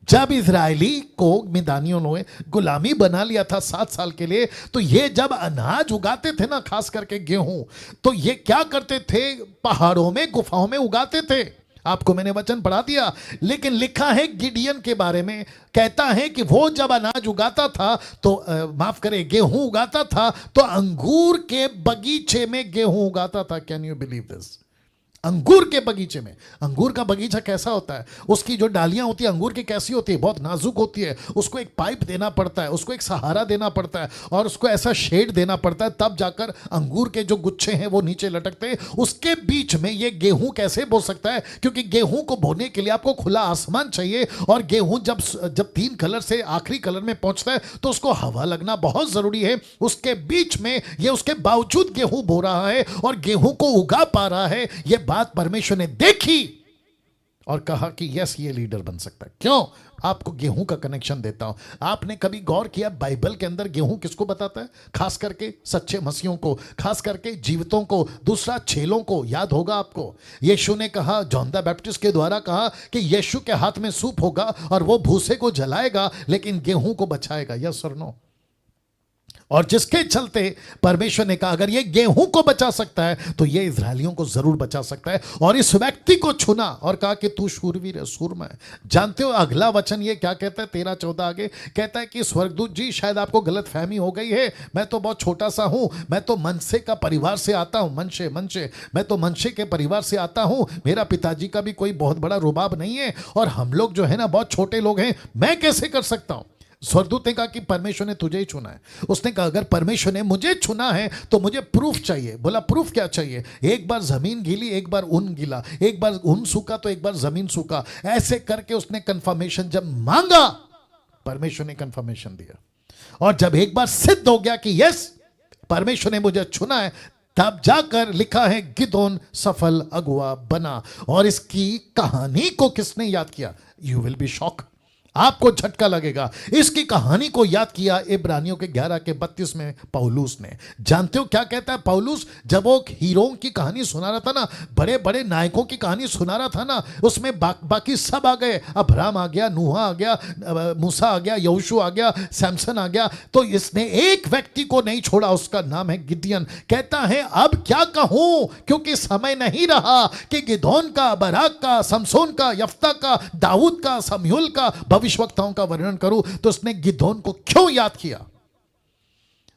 जब इजरायली को मिदानियों ने गुलामी बना लिया था 7 साल के लिए, तो ये जब अनाज उगाते थे ना, खास करके गेहूं, तो ये क्या करते थे, पहाड़ों में गुफाओं में उगाते थे। आपको मैंने वचन पढ़ा दिया। लेकिन लिखा है गिडियन के बारे में, कहता है कि वो जब अनाज उगाता था तो माफ करे, गेहूं उगाता था, तो अंगूर के बगीचे में गेहूं उगाता था। Can you believe this? अंगूर के बगीचे में। अंगूर का बगीचा कैसा होता है, उसकी जो डालियां होती है अंगूर की कैसी होती है, बहुत नाजुक होती है। उसको एक पाइप देना पड़ता है, उसको एक सहारा देना पड़ता है, और उसको ऐसा शेड देना पड़ता है, तब जाकर अंगूर के जो गुच्छे हैं वो नीचे लटकते हैं। उसके बीच में ये गेहूं कैसे बो सकता है? क्योंकि गेहूं को बोने के लिए आपको खुला आसमान चाहिए, और गेहूं जब 3 कलर से आखिरी कलर में पहुंचता है तो उसको हवा लगना बहुत जरूरी है। उसके बीच में ये उसके बावजूद गेहूं बो रहा है और गेहूं को उगा पा रहा है। ये बात परमेश्वर ने देखी और कहा कि यस, ये लीडर बन सकता है। क्यों? आपको गेहूं का कनेक्शन देता हूं। आपने कभी गौर किया बाइबल के अंदर गेहूं किसको बताता है? खास करके सच्चे मसीहों को, खास करके जीवितों को। दूसरा, छेलों को। याद होगा आपको, यीशु ने कहा, जॉन द बैप्टिस्ट के द्वारा कहा कि यीशु के हाथ में सूप होगा और वो भूसे को जलाएगा लेकिन गेहूं को बचाएगा। यस और नो? और जिसके चलते परमेश्वर ने कहा अगर ये गेहूं को बचा सकता है तो ये इजरायलियों को जरूर बचा सकता है। और इस व्यक्ति को चुना और कहा कि तू शूरवीर है, सूरमा है। जानते हो अगला वचन ये क्या कहता है? 13-14 आगे कहता है कि स्वर्गदूत जी, शायद आपको गलत फहमी हो गई है, मैं तो बहुत छोटा सा हूं, मैं तो मनसे का परिवार से आता हूं। मनशे मैं तो मनशे के परिवार से आता हूं। मेरा पिताजी का भी कोई बहुत बड़ा रुबाब नहीं है, और हम लोग जो है ना बहुत छोटे लोग हैं, मैं कैसे कर सकता हूं? स्वर्गदूत ने कहा कि परमेश्वर ने तुझे ही चुना है। उसने कहा अगर परमेश्वर ने मुझे चुना है तो मुझे प्रूफ चाहिए। बोला प्रूफ क्या चाहिए? एक बार जमीन गीली, एक बार ऊन गीला, एक बार ऊन सूखा तो एक बार जमीन सूखा, ऐसे करके उसने कंफर्मेशन जब मांगा, परमेश्वर ने कंफर्मेशन दिया। और जब एक बार सिद्ध हो गया कि यस, परमेश्वर ने मुझे चुना है, तब जाकर लिखा है गिदोन सफल अगुआ बना। और इसकी कहानी को किसने याद किया? यू विल बी शॉक, आपको झटका लगेगा। इसकी कहानी को याद किया इब्रानियों के 11:32 में पौलुस ने। जानते हो क्या कहता है पौलुस? जब वो हीरों की कहानी सुना रहा था ना, बड़े बड़े नायकों की कहानी सुना रहा था ना, उसमें बाकी सब आ गए। अब्राहम आ गया, नूह आ गया, मूसा आ गया, यहोशू आ गया, सैमसन आ गया, तो इसने एक व्यक्ति को नहीं छोड़ा, उसका नाम है गिदियन। कहता है अब क्या कहूं, क्योंकि समय नहीं रहा कि गिदोन का, बराक का, समसोन का, यफ्ता का, दाऊद का, समूएल का, भविष्यवक्ताओं का वर्णन करूं। तो उसने गिदोन को क्यों याद किया?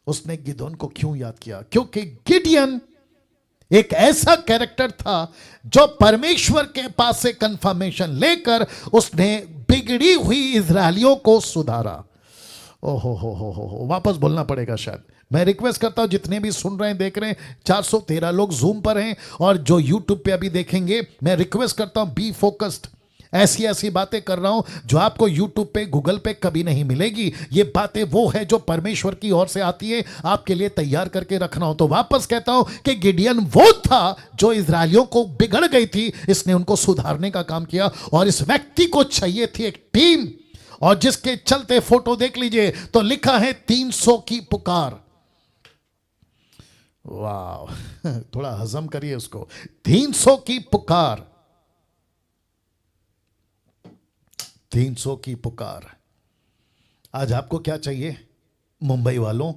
उसने गिदोन को क्यों याद किया? क्योंकि गिडियन एक ऐसा कैरेक्टर था जो परमेश्वर के पास से कंफर्मेशन लेकर उसने बिगड़ी हुई इजरायलियों को सुधारा। ओहो, वापस बोलना पड़ेगा शायद। मैं रिक्वेस्ट करता हूं जितने भी सुन रहे हैं देख रहे हैं, 413 लोग जूम पर हैं और जो यूट्यूब पे अभी देखेंगे, मैं रिक्वेस्ट करता हूं बी फोकस्ड। ऐसी ऐसी बातें कर रहा हूं जो आपको यूट्यूब पे गूगल पे कभी नहीं मिलेगी। ये बातें वो है जो परमेश्वर की ओर से आती है, आपके लिए तैयार करके रखना हो। तो वापस कहता हूं कि गिडियन वो था जो इजरायलियों को बिगड़ गई थी, इसने उनको सुधारने का काम किया और इस व्यक्ति को चाहिए थी एक टीम, और जिसके चलते फोटो देख लीजिए तो लिखा है 300 की पुकार। वाह, थोड़ा हजम करिए उसको। 300 की पुकार, 300 की पुकार। आज आपको क्या चाहिए मुंबई वालों?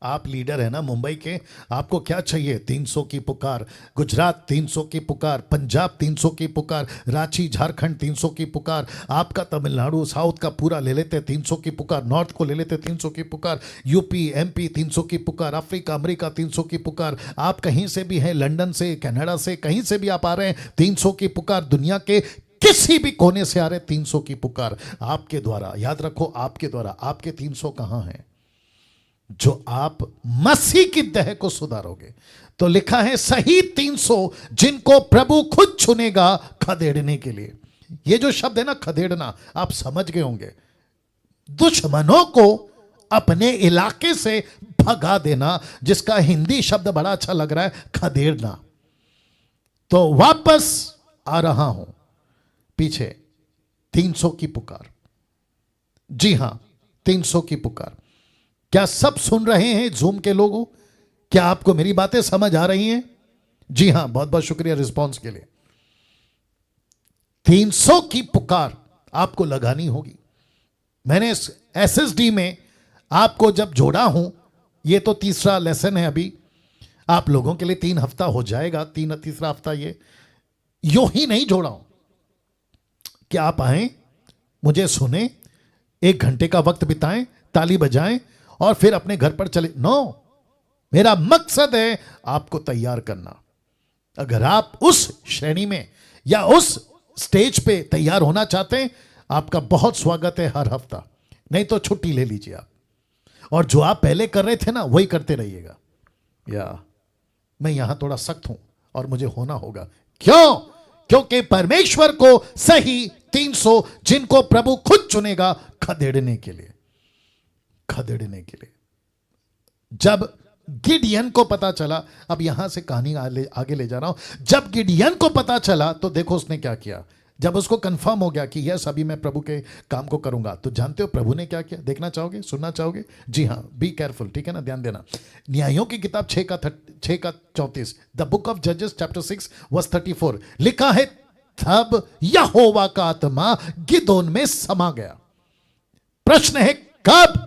आप लीडर है ना मुंबई के, आपको क्या चाहिए? 300 की पुकार। गुजरात 300 की पुकार, पंजाब 300 की पुकार, रांची झारखंड 300 की पुकार, आपका तमिलनाडु साउथ का पूरा ले लेते 300 की पुकार, नॉर्थ को ले लेते 300 की पुकार, यूपी एमपी 300 की पुकार, अफ्रीका अमेरिका 300 की पुकार। आप कहीं से भी हैं, लंदन से, कनाडा से, कहीं से भी आप आ रहे हैं, 300 की पुकार। दुनिया के किसी भी कोने से आ रहे 300 की पुकार आपके द्वारा। याद रखो, आपके द्वारा। आपके 300 कहां हैं? जो आप मसीह की देह को सुधारोगे। तो लिखा है सही 300 जिनको प्रभु खुद चुनेगा खदेड़ने के लिए। ये जो शब्द है ना खदेड़ना, आप समझ गए होंगे, दुश्मनों को अपने इलाके से भगा देना, जिसका हिंदी शब्द बड़ा अच्छा लग रहा है, खदेड़ना। तो वापस आ रहा हूं पीछे, 300 की पुकार। जी हां, 300 की पुकार। क्या सब सुन रहे हैं जूम के लोगों? क्या आपको मेरी बातें समझ आ रही हैं? जी हां, बहुत बहुत शुक्रिया रिस्पांस के लिए। 300 की पुकार आपको लगानी होगी। मैंने एसएसडी में आपको जब जोड़ा हूं, ये तो तीसरा लेसन है अभी, आप लोगों के लिए 3 हफ्ता हो जाएगा, तीसरा हफ्ता ये यूं ही नहीं जोड़ा हूं कि आप आए, मुझे सुने, 1 घंटे का वक्त बिताएं, ताली बजाएं और फिर अपने घर पर चले। नो, मेरा मकसद है आपको तैयार करना। अगर आप उस श्रेणी में या उस स्टेज पे तैयार होना चाहते हैं, आपका बहुत स्वागत है हर हफ्ता। नहीं तो छुट्टी ले लीजिए आप, और जो आप पहले कर रहे थे ना वही करते रहिएगा। या मैं यहां थोड़ा सख्त हूं और मुझे होना होगा। क्यों? क्योंकि परमेश्वर को सही 300 जिनको प्रभु खुद चुनेगा खदेड़ने के लिए, खदेड़ने के लिए। जब गिडियन को पता चला, अब यहां से कहानी आगे ले जा रहा हूं, जब गिडियन को पता चला तो देखो उसने क्या किया। जब उसको कंफर्म हो गया कि यस अभी मैं प्रभु के काम को करूंगा, तो जानते हो प्रभु ने क्या किया? देखना चाहोगे, सुनना चाहोगे? जी हां, बी केयरफुल, ठीक है ना, ध्यान देना। न्यायों की किताब 6 का 34, द बुक ऑफ जजेस चैप्टर 6 वर्स 34 लिखा है, तब यहोवा का आत्मा गिदोन में समा गया। प्रश्न है कब?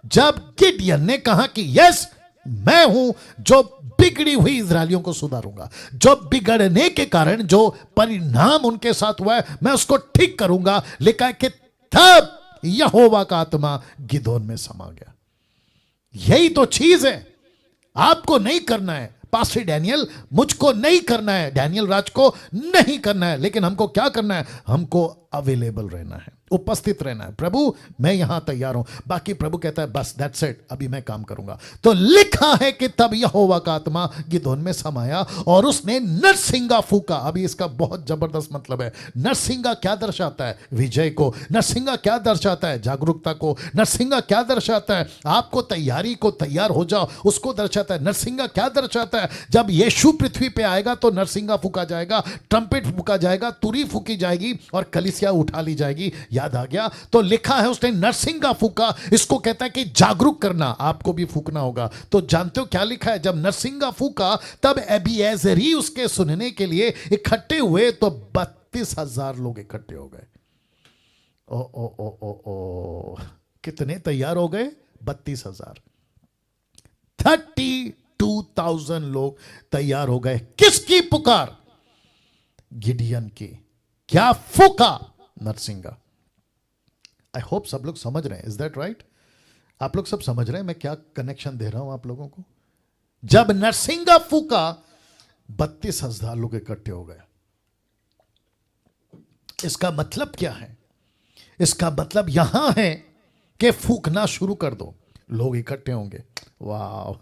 जब गिडियन ने कहा कि यस मैं हूं जो बिगड़ी हुई इजरायलियों को सुधारूंगा, जो बिगड़ने के कारण जो परिणाम उनके साथ हुआ है मैं उसको ठीक करूंगा। लिखा है कि तब यहोवा का आत्मा गिदोन में समा गया। यही तो चीज है, आपको नहीं करना है पास्टर डैनियल, मुझको नहीं करना है, डैनियल राज को नहीं करना है, लेकिन हमको क्या करना है? हमको अवेलेबल रहना है, उपस्थित रहना है। प्रभु मैं यहां तैयार हूं, बाकी प्रभु कहता है बस दैट्स इट, अभी मैं काम करूंगा। तो लिखा है कि तब यहोवा का आत्मा गिदोन में समाया और उसने नरसिंगा फूका। अभी इसका बहुत जबरदस्त मतलब है। नरसिंगा क्या दर्शाता है? विजय को। नरसिंगा क्या दर्शाता है? जागरूकता को। नरसिंगा क्या दर्शाता है? आपको तैयारी को, तैयार हो जाओ, उसको दर्शाता है। नरसिंगा क्या दर्शाता है? जब यीशु पृथ्वी पे आएगा तो नरसिंगा फूका जाएगा, ट्रम्पेट फूका जाएगा, तुरी फूकी जाएगी और कलीसिया उठा ली जाएगी। याद आ गया? तो लिखा है उसने नरसिंगा फूका। इसको कहता है कि जागरूक करना, आपको भी फूकना होगा। तो जानते हो क्या लिखा है? जब नरसिंगा फूका तब एबिएजरी उसके सुनने के लिए इकट्ठे हुए, तो 32,000 लोग इकट्ठे हो गए। ओ ओ ओ ओ ओ, कितने तैयार हो गए? 32,000। 32,000 लोग तैयार हो गए। किसकी पुकार? गिडियन की। क्या फूका? नरसिंगा। आई होप सब लोग समझ रहे हैं। Is that right? आप लोग सब समझ रहे हैं मैं क्या कनेक्शन दे रहा हूं आप लोगों को? जब नरसिंगा फूका 32,000 लोग इकट्ठे हो गए। इसका मतलब क्या है? इसका मतलब यहां है के फूकना शुरू कर दो, लोग इकट्ठे होंगे। वाह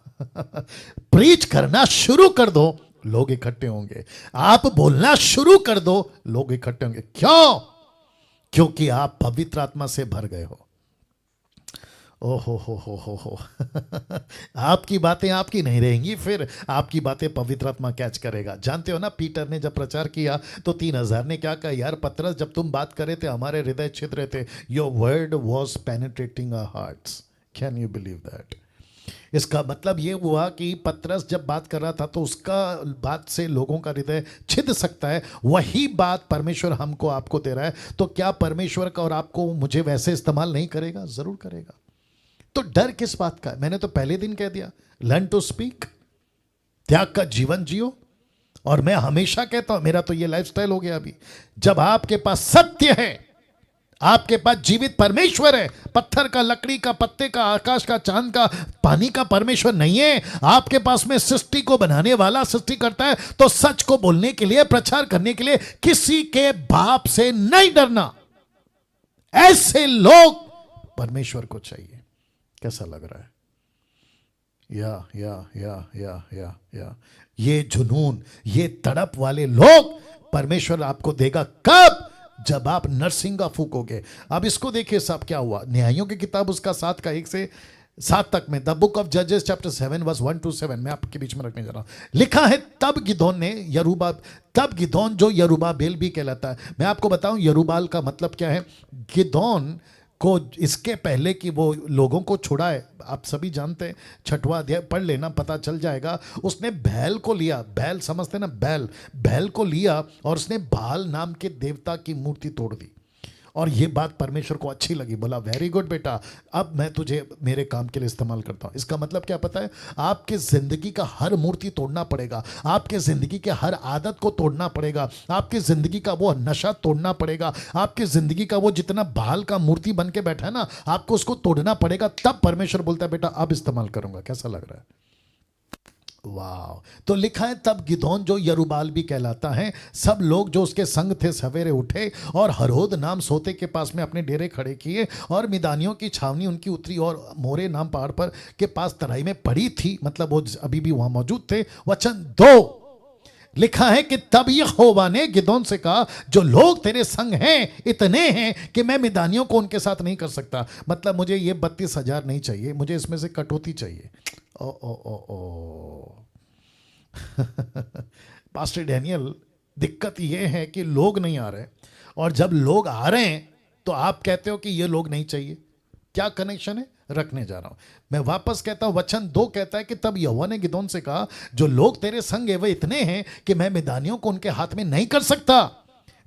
प्रीच करना शुरू कर दो, लोग इकट्ठे होंगे। आप बोलना शुरू कर दो, लोग इकट्ठे होंगे। क्यों? क्योंकि आप पवित्र आत्मा से भर गए हो। ओहो हो आपकी बातें आपकी नहीं रहेंगी, फिर आपकी बातें पवित्र आत्मा कैच करेगा। जानते हो ना, पीटर ने जब प्रचार किया तो 3000 ने क्या कहा, यार पतरस जब तुम बात कर रहे थे हमारे हृदय छिद रहे थे, your word was penetrating our hearts. Can you believe that? इसका मतलब ये हुआ कि पतरस जब बात कर रहा था तो उसका बात से लोगों का हृदय छिद सकता है। वही बात परमेश्वर हमको आपको दे रहा है। तो क्या परमेश्वर का और आपको मुझे वैसे इस्तेमाल नहीं करेगा? जरूर करेगा। तो डर किस बात का है? मैंने तो पहले दिन कह दिया, लर्न टू स्पीक, त्याग का जीवन जियो। और मैं हमेशा कहता हूं, मेरा तो ये लाइफस्टाइल हो गया अभी, जब आपके पास सत्य है, आपके पास जीवित परमेश्वर है, पत्थर का, लकड़ी का, पत्ते का, आकाश का, चांद का, पानी का परमेश्वर नहीं है आपके पास में, सृष्टि को बनाने वाला सृष्टि करता है, तो सच को बोलने के लिए, प्रचार करने के लिए किसी के बाप से नहीं डरना। ऐसे लोग परमेश्वर को चाहिए। कैसा लग रहा है? या ये जुनून, ये तड़प वाले लोग परमेश्वर आपको देगा। कब? जब आप नरसिंगा फूकोगे। अब इसको देखिए साहब क्या हुआ। न्यायों की किताब उसका 7 का 1 से 7 तक में, द बुक ऑफ जजेस चैप्टर 7 वर्स 1 to 7, मैं आपके बीच में रखने जा रहा हूं। लिखा है, तब गिदोन जो यरूबाबेल भी कहलाता है। मैं आपको बताऊं यरूबाल का मतलब क्या है। गिदोन को इसके पहले कि वो लोगों को छुड़ाए, आप सभी जानते हैं, 6वां अध्याय पढ़ लेना, पता चल जाएगा। उसने बैल को लिया, बैल समझते ना, बैल को लिया और उसने बाल नाम के देवता की मूर्ति तोड़ दी। और ये बात परमेश्वर को अच्छी लगी, बोला वेरी गुड बेटा, अब मैं तुझे मेरे काम के लिए इस्तेमाल करता हूँ। इसका मतलब क्या पता है? आपके जिंदगी का हर मूर्ति तोड़ना पड़ेगा, आपके जिंदगी के हर आदत को तोड़ना पड़ेगा, आपकी जिंदगी का वो नशा तोड़ना पड़ेगा, आपकी जिंदगी का वो जितना बाल का मूर्ति बन के बैठा है ना, आपको उसको तोड़ना पड़ेगा। तब परमेश्वर बोलता है बेटा अब इस्तेमाल करूंगा। कैसा लग रहा है? वाह। तो लिखा है, तब गिदोन जो यरूबाल भी कहलाता है, सब लोग जो उसके संग थे सवेरे उठे और हरोद नाम सोते के पास में अपने डेरे खड़े किए, और मिदानियों की छावनी उनकी उतरी और मोरे नाम पहाड़ पर के पास तराई में पड़ी थी, मतलब वो अभी भी वहां मौजूद थे। वचन 2 लिखा है कि तब यहोवा ने गिदोन से कहा, जो लोग तेरे संग हैं इतने हैं कि मैं मिदानियों को उनके साथ नहीं कर सकता। मतलब मुझे ये 32,000 नहीं चाहिए, मुझे इसमें से कटौती चाहिए। ओ पास्टर डैनियल, दिक्कत ये है कि लोग नहीं आ रहे, और जब लोग आ रहे हैं तो आप कहते हो कि ये लोग नहीं चाहिए। क्या कनेक्शन है? रखने जा रहा हूं। मैं वापस कहता हूं, वचन 2 कहता है कि तब यहोवा ने गिदोन से कहा, जो लोग तेरे संग है वे इतने हैं कि मैं मिदानियों को उनके हाथ में नहीं कर सकता,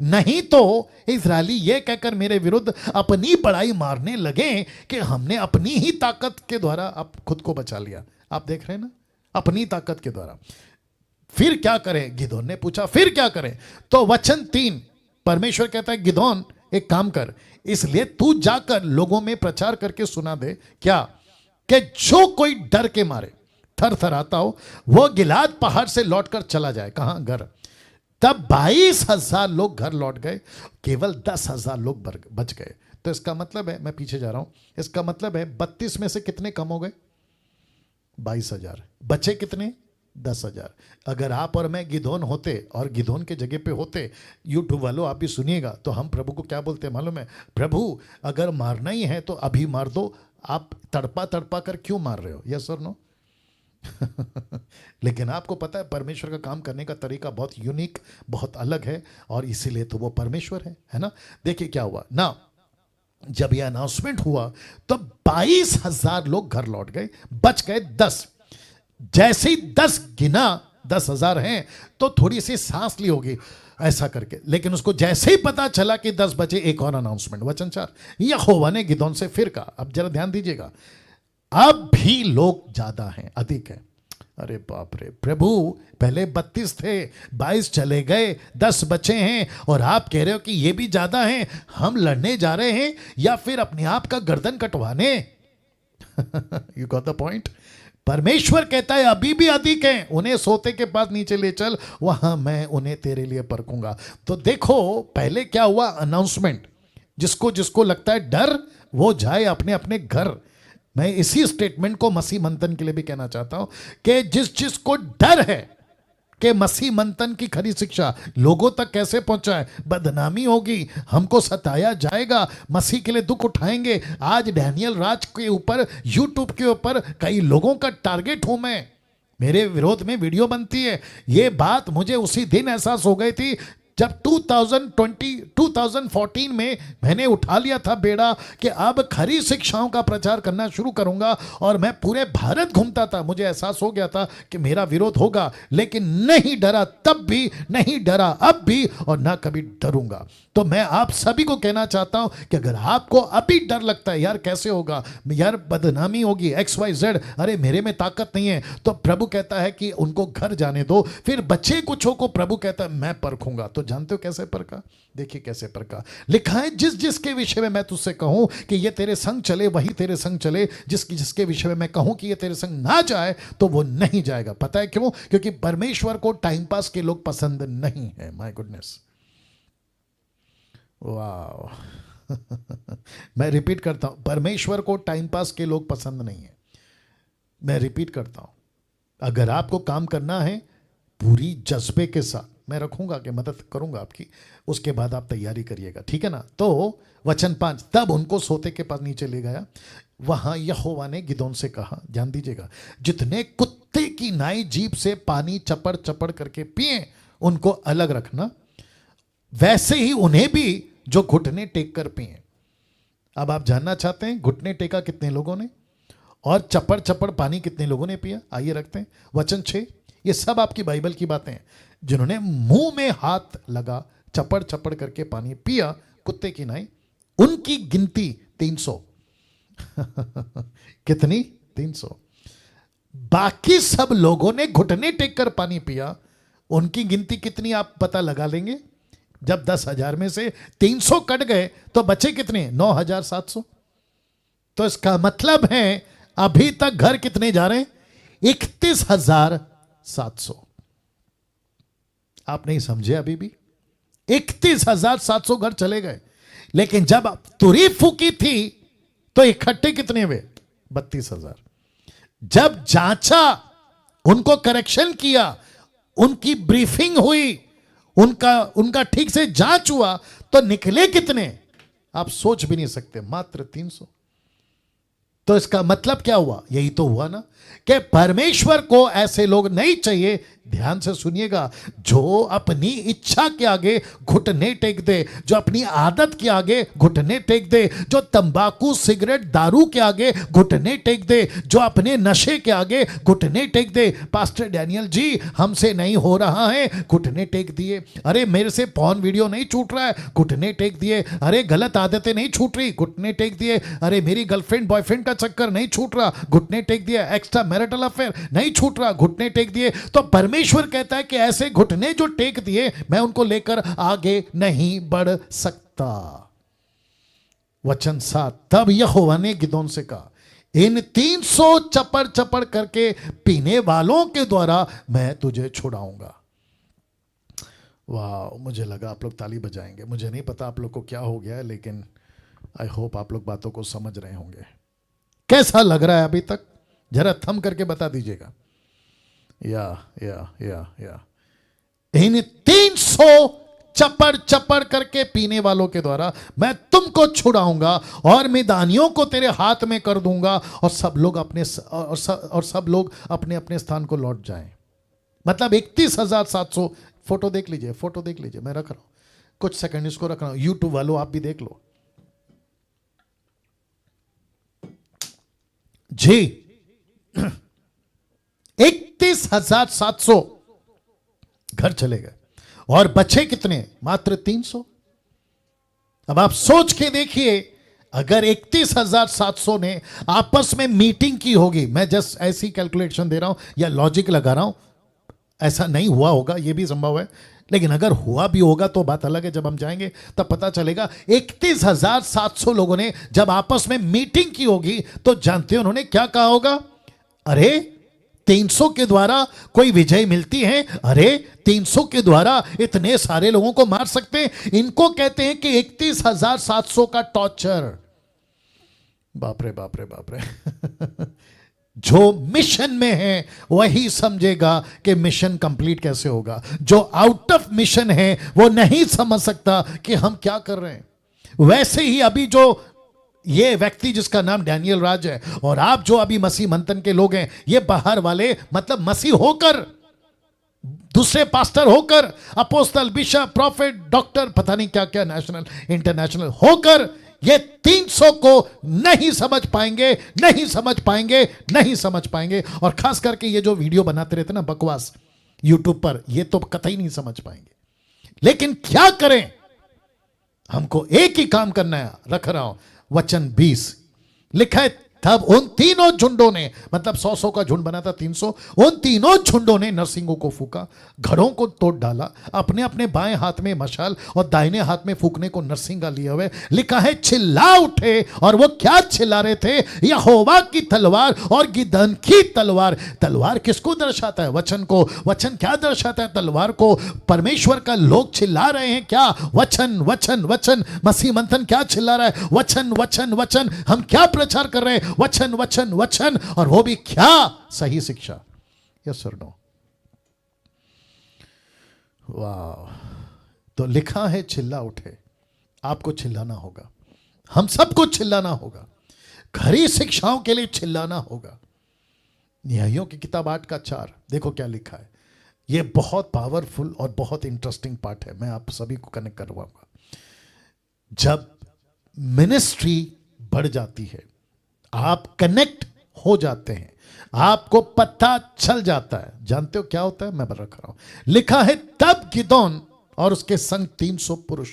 नहीं तो इस्राएली ये कहकर मेरे विरुद्ध अपनी बड़ाई मारने लगे कि हमने अपनी ही ताकत के द्वारा आप खुद को बचा लिया। आप देख रहे हैं ना, अपनी ताकत के द्वारा। फिर क्या करें? गिदोन ने पूछा फिर क्या करें? तो वचन 3 परमेश्वर कहता है, गिदोन एक काम कर, इसलिए तू जाकर लोगों में प्रचार करके सुना दे, क्या? कि जो कोई डर के मारे थर थराता हो वो गिलाद पहाड़ से लौटकर चला जाए। कहां? घर। तब 22,000 लोग घर लौट गए, केवल 10,000 लोग बच गए। तो इसका मतलब है, मैं पीछे जा रहा हूं, इसका मतलब है 32 में से कितने कम हो गए? 22,000। बचे कितने? 10,000। अगर आप और मैं गिदोन होते और गिदोन के जगह पे होते, यूट्यूब वालों आप भी सुनिएगा, तो हम प्रभु को क्या बोलते हैं मालूम है? प्रभु अगर मारना ही है तो अभी मार दो, आप तड़पा तड़पा कर क्यों मार रहे हो? यस और नो? लेकिन आपको पता है परमेश्वर का काम करने का तरीका बहुत यूनिक, बहुत अलग है, और इसीलिए तो वो परमेश्वर है ना। देखिए क्या हुआ ना, जब यह अनाउंसमेंट हुआ तो 22,000 लोग घर लौट गए, बच गए 10। जैसे ही 10 गिना, 10,000 हैं, तो थोड़ी सी सांस ली होगी ऐसा करके, लेकिन उसको जैसे ही पता चला कि 10 बचे, एक और अनाउंसमेंट। वचन 4 यहोवा ने गिदोन से फिर कहा, अब जरा ध्यान दीजिएगा, अब भी लोग ज्यादा हैं, अधिक है। अरे बाप रे प्रभु, पहले 32 थे, 22 चले गए, 10 बचे हैं, और आप कह रहे हो कि ये भी ज्यादा हैं। हम लड़ने जा रहे हैं या फिर अपने आप का गर्दन कटवाने? You got the point. परमेश्वर कहता है अभी भी अधिक हैं, उन्हें सोते के पास नीचे ले चल, वहां मैं उन्हें तेरे लिए परखूंगा। तो देखो पहले क्या हुआ, अनाउंसमेंट। जिसको जिसको लगता है डर, वो जाए अपने अपने घर। मैं इसी स्टेटमेंट को मसीह मंथन के लिए भी कहना चाहता हूं कि जिस जिस को डर है कि मसीह मंथन की खरी शिक्षा लोगों तक कैसे पहुंचाए, बदनामी होगी, हमको सताया जाएगा, मसीह के लिए दुख उठाएंगे। आज डैनियल राज के ऊपर, यूट्यूब के ऊपर कई लोगों का टारगेट हूं मैं, मेरे विरोध में वीडियो बनती है। ये बात मुझे उसी दिन एहसास हो गई थी जब 2014 में मैंने उठा लिया था बेड़ा कि अब खरी शिक्षाओं का प्रचार करना शुरू करूंगा। और मैं पूरे भारत घूमता था, मुझे एहसास हो गया था कि मेरा विरोध होगा, लेकिन नहीं डरा तब भी, नहीं डरा अब भी, और ना कभी डरूंगा। तो मैं आप सभी को कहना चाहता हूं कि अगर आपको अभी डर लगता है यार कैसे होगा, यार बदनामी होगी, XYZ, अरे मेरे में ताकत नहीं है, तो प्रभु कहता है कि उनको घर जाने दो। फिर बच्चे कुछों को प्रभु कहता है मैं परखूंगा। तो जानते हो कैसे परखा? देखिए कैसे परखा। लिखा है जिस जिसके विषय में मैं तुझसे कहूं कि ये तेरे संग चले वही तेरे संग चले, जिसके विषय में मैं कहूं कि ये तेरे संग ना जाए तो वो नहीं जाएगा। पता है क्यों? क्योंकि परमेश्वर को टाइम पास के लोग पसंद नहीं है। माय गुडनेस, वाह मैं रिपीट करता हूं, परमेश्वर को टाइम पास के लोग पसंद नहीं है। मैं रिपीट करता हूं, अगर आपको काम करना है पूरी जज्बे के साथ, मैं रखूंगा कि मदद करूंगा आपकी, उसके बाद आप तैयारी करिएगा, ठीक है ना। तो वचन 5, तब उनको सोते के पास नीचे ले गया, वहां यहोवा ने गिदोन से कहा, ध्यान दीजिएगा, जितने कुत्ते की नाई जीभ से पानी चपड़ चपड़ करके पिए उनको अलग रखना, वैसे ही उन्हें भी जो घुटने टेक कर पिए। अब आप जानना चाहते हैं घुटने टेका कितने लोगों ने और चपड़ चपड़ पानी कितने लोगों ने पिया? आइए रखते हैं वचन 6। ये सब आपकी बाइबल की बातें हैं। जिन्होंने मुंह में हाथ लगा चपड़ चपड़ करके पानी पिया कुत्ते की नाई, उनकी गिनती 300 कितनी? 300। बाकी सब लोगों ने घुटने टेक कर पानी पिया, उनकी गिनती कितनी आप पता लगा लेंगे। जब 10,000 में से 300 कट गए तो बचे कितने? 9,700। तो इसका मतलब है अभी तक घर कितने जा रहे हैं? 31,700। आप नहीं समझे अभी भी? 31,700 घर चले गए। लेकिन जब तुरी फूकी थी तो इकट्ठे कितने हुए? 32,000। जब जांचा, उनको करेक्शन किया, उनकी ब्रीफिंग हुई, उनका ठीक से जांच हुआ, तो निकले कितने? आप सोच भी नहीं सकते, मात्र 300। तो इसका मतलब क्या हुआ? यही तो हुआ ना कि परमेश्वर को ऐसे लोग नहीं चाहिए। ध्यान से सुनिएगा, जो अपनी इच्छा के आगे घुटने टेक दे, जो अपनी आदत के आगे घुटने टेक दे, जो तंबाकू सिगरेट दारू के आगे घुटने टेक दे, जो अपने नशे के आगे घुटने टेक दे। पास्टर डैनियल जी हमसे नहीं हो रहा है, घुटने टेक दिए। अरे मेरे से पॉर्न वीडियो नहीं छूट रहा है, घुटने टेक दिए। अरे गलत आदतें नहीं छूट रही, घुटने टेक दिए। अरे मेरी गर्लफ्रेंड बॉयफ्रेंड का चक्कर नहीं छूट रहा, घुटने टेक दिया। एक्स्ट्रा मैरिटल अफेयर नहीं छूट रहा, घुटने टेक दिए। तो परमेश्वर कहता है कि ऐसे घुटने जो टेक दिए, मैं उनको लेकर आगे नहीं बढ़ सकता। वचन 7, तब यहोवा ने गिदोन से कहा, इन 300 चपड़ चपड़ करके पीने वालों के द्वारा मैं तुझे छुड़ाऊंगा। वाह, मुझे लगा आप लोग ताली बजाएंगे। मुझे नहीं पता आप लोग को क्या हो गया है, लेकिन आई होप आप लोग बातों को समझ रहे होंगे। कैसा लग रहा है अभी तक? जरा थम करके बता दीजिएगा। या इन 300 चपड़ चपड़ करके पीने वालों के द्वारा मैं तुमको छुड़ाऊंगा और मैदानियों को तेरे हाथ में कर दूंगा, और सब लोग अपने अपने स्थान को लौट जाएं। मतलब 31,700। फोटो देख लीजिए, फोटो देख लीजिए, मैं रख रहा हूं कुछ सेकंड, इसको रख रहा हूं। यूट्यूब वालों आप भी देख लो जी। 31,700 घर चले गए और बचे कितने? मात्र 300। अब आप सोच के देखिए, अगर 31,700 ने आपस में मीटिंग की होगी, मैं जस्ट ऐसी कैलकुलेशन दे रहा हूं या लॉजिक लगा रहा हूं, ऐसा नहीं हुआ होगा, यह भी संभव है, लेकिन अगर हुआ भी होगा तो बात अलग है। जब हम जाएंगे तब पता चलेगा। 31,700 लोगों ने जब आपस में मीटिंग की होगी तो जानते हैं उन्होंने क्या कहा होगा? अरे 300 के द्वारा कोई विजय मिलती है, अरे 300 के द्वारा इतने सारे लोगों को मार सकते हैं। इनको कहते हैं कि 31,700 का टॉर्चर। बाप रे बाप रे बाप रे। जो मिशन में है वही समझेगा कि मिशन कंप्लीट कैसे होगा। जो आउट ऑफ मिशन है वो नहीं समझ सकता कि हम क्या कर रहे हैं। वैसे ही अभी जो ये व्यक्ति जिसका नाम डैनियल राज है और आप जो अभी मसीह मंथन के लोग हैं, ये बाहर वाले मतलब मसीह होकर, दूसरे पास्टर होकर, अपोस्तल, बिशप, प्रॉफिट, डॉक्टर, पता नहीं क्या क्या, नेशनल इंटरनेशनल होकर ये 300 को नहीं समझ पाएंगे, नहीं समझ पाएंगे, नहीं समझ पाएंगे। और खास करके ये जो वीडियो बनाते रहते ना बकवास यूट्यूब पर, ये तो कतई नहीं समझ पाएंगे। लेकिन क्या करें, हमको एक ही काम करना है। रख रहा हूं वचन 20 लिखा है, तब उन तीनों झुंडों ने, मतलब 100 का झुंड बना था 300, उन तीनों झुंडों ने नरसिंगों को फूका, घड़ों को तोड़ डाला, अपने अपने बाएं हाथ में मशाल और दाहिने हाथ में फूकने को नरसिंगा लिए हुए। लिखा है चिल्ला उठे। और वो क्या चिल्ला रहे थे? यहोवा की तलवार और गिदोन की तलवार। तलवार किसको दर्शाता है? वचन को। वचन क्या दर्शाता है? तलवार को। परमेश्वर का लोग चिल्ला रहे हैं क्या? वचन वचन वचन। मसीह मंथन क्या चिल्ला रहा है? वचन वचन वचन। हम क्या प्रचार कर रहे हैं? वचन वचन वचन। और वो भी क्या? सही शिक्षा। यस और नो? वाह। तो लिखा है चिल्ला उठे। आपको चिल्लाना होगा, हम सबको चिल्लाना होगा, खरी शिक्षाओं के लिए चिल्लाना होगा। न्यायों की किताब 8:4 देखो क्या लिखा है। ये बहुत पावरफुल और बहुत इंटरेस्टिंग पार्ट है, मैं आप सभी को कनेक्ट करवाऊंगा। जब मिनिस्ट्री बढ़ जाती है, आप कनेक्ट हो जाते हैं, आपको पता चल जाता है। जानते हो क्या होता है? मैं बता रहा हूं। लिखा है तब गिदोन और उसके संग 300 पुरुष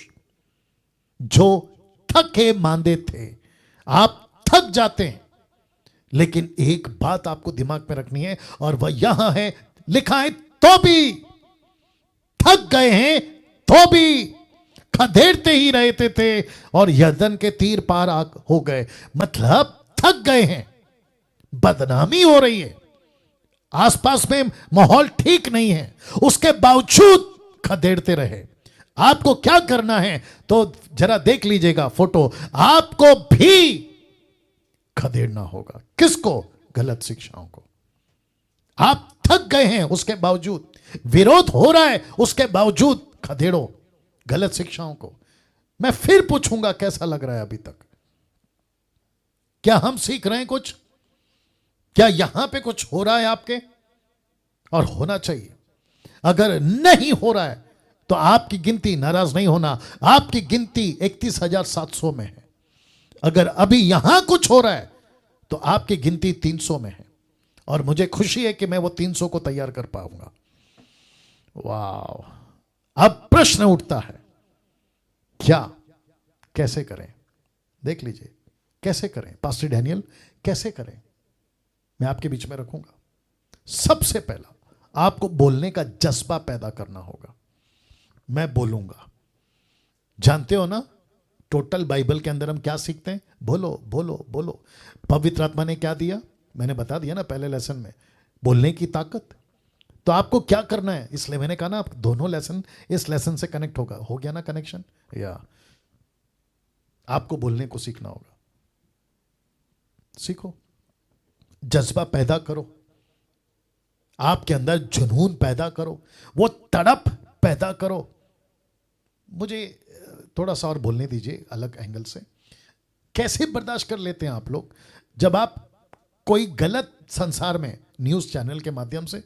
जो थके मांदे थे। आप थक जाते हैं, लेकिन एक बात आपको दिमाग में रखनी है और वह यहां है। लिखा है तो भी थक गए हैं, तो भी खदेड़ते ही रहते थे और यरदन के तीर पार हो गए। मतलब थक गए हैं, बदनामी हो रही है, आसपास में माहौल ठीक नहीं है, उसके बावजूद खदेड़ते रहे। आपको क्या करना है? तो जरा देख लीजिएगा फोटो। आपको भी खदेड़ना होगा। किसको? गलत शिक्षाओं को। आप थक गए हैं, उसके बावजूद विरोध हो रहा है, उसके बावजूद खदेड़ो गलत शिक्षाओं को। मैं फिर पूछूंगा कैसा लग रहा है अभी तक? क्या हम सीख रहे हैं कुछ? क्या यहां पे कुछ हो रहा है आपके? और होना चाहिए। अगर नहीं हो रहा है तो आपकी गिनती, नाराज नहीं होना, आपकी गिनती 31,700 में है। अगर अभी यहां कुछ हो रहा है तो आपकी गिनती 300 में है। और मुझे खुशी है कि मैं वो 300 को तैयार कर पाऊंगा। वाह। अब प्रश्न उठता है, क्या, कैसे करें? देख लीजिए कैसे करें। पास्टर डैनियल कैसे करें? मैं आपके बीच में रखूंगा। सबसे पहला आपको बोलने का जज्बा पैदा करना होगा। मैं बोलूंगा। जानते हो ना, टोटल बाइबल के अंदर हम क्या सीखते हैं? बोलो बोलो बोलो। पवित्र आत्मा ने क्या दिया? मैंने बता दिया ना पहले लेसन में, बोलने की ताकत। तो आपको क्या करना है? इसलिए मैंने कहा ना, आप दोनों लेसन इस लेसन से कनेक्ट होगा। हो गया ना कनेक्शन? या आपको बोलने को सीखना होगा। सीखो, जज्बा पैदा करो, आपके अंदर जुनून पैदा करो, वो तड़प पैदा करो। मुझे थोड़ा सा और बोलने दीजिए अलग एंगल से। कैसे बर्दाश्त कर लेते हैं आप लोग जब आप कोई गलत संसार में न्यूज़ चैनल के माध्यम से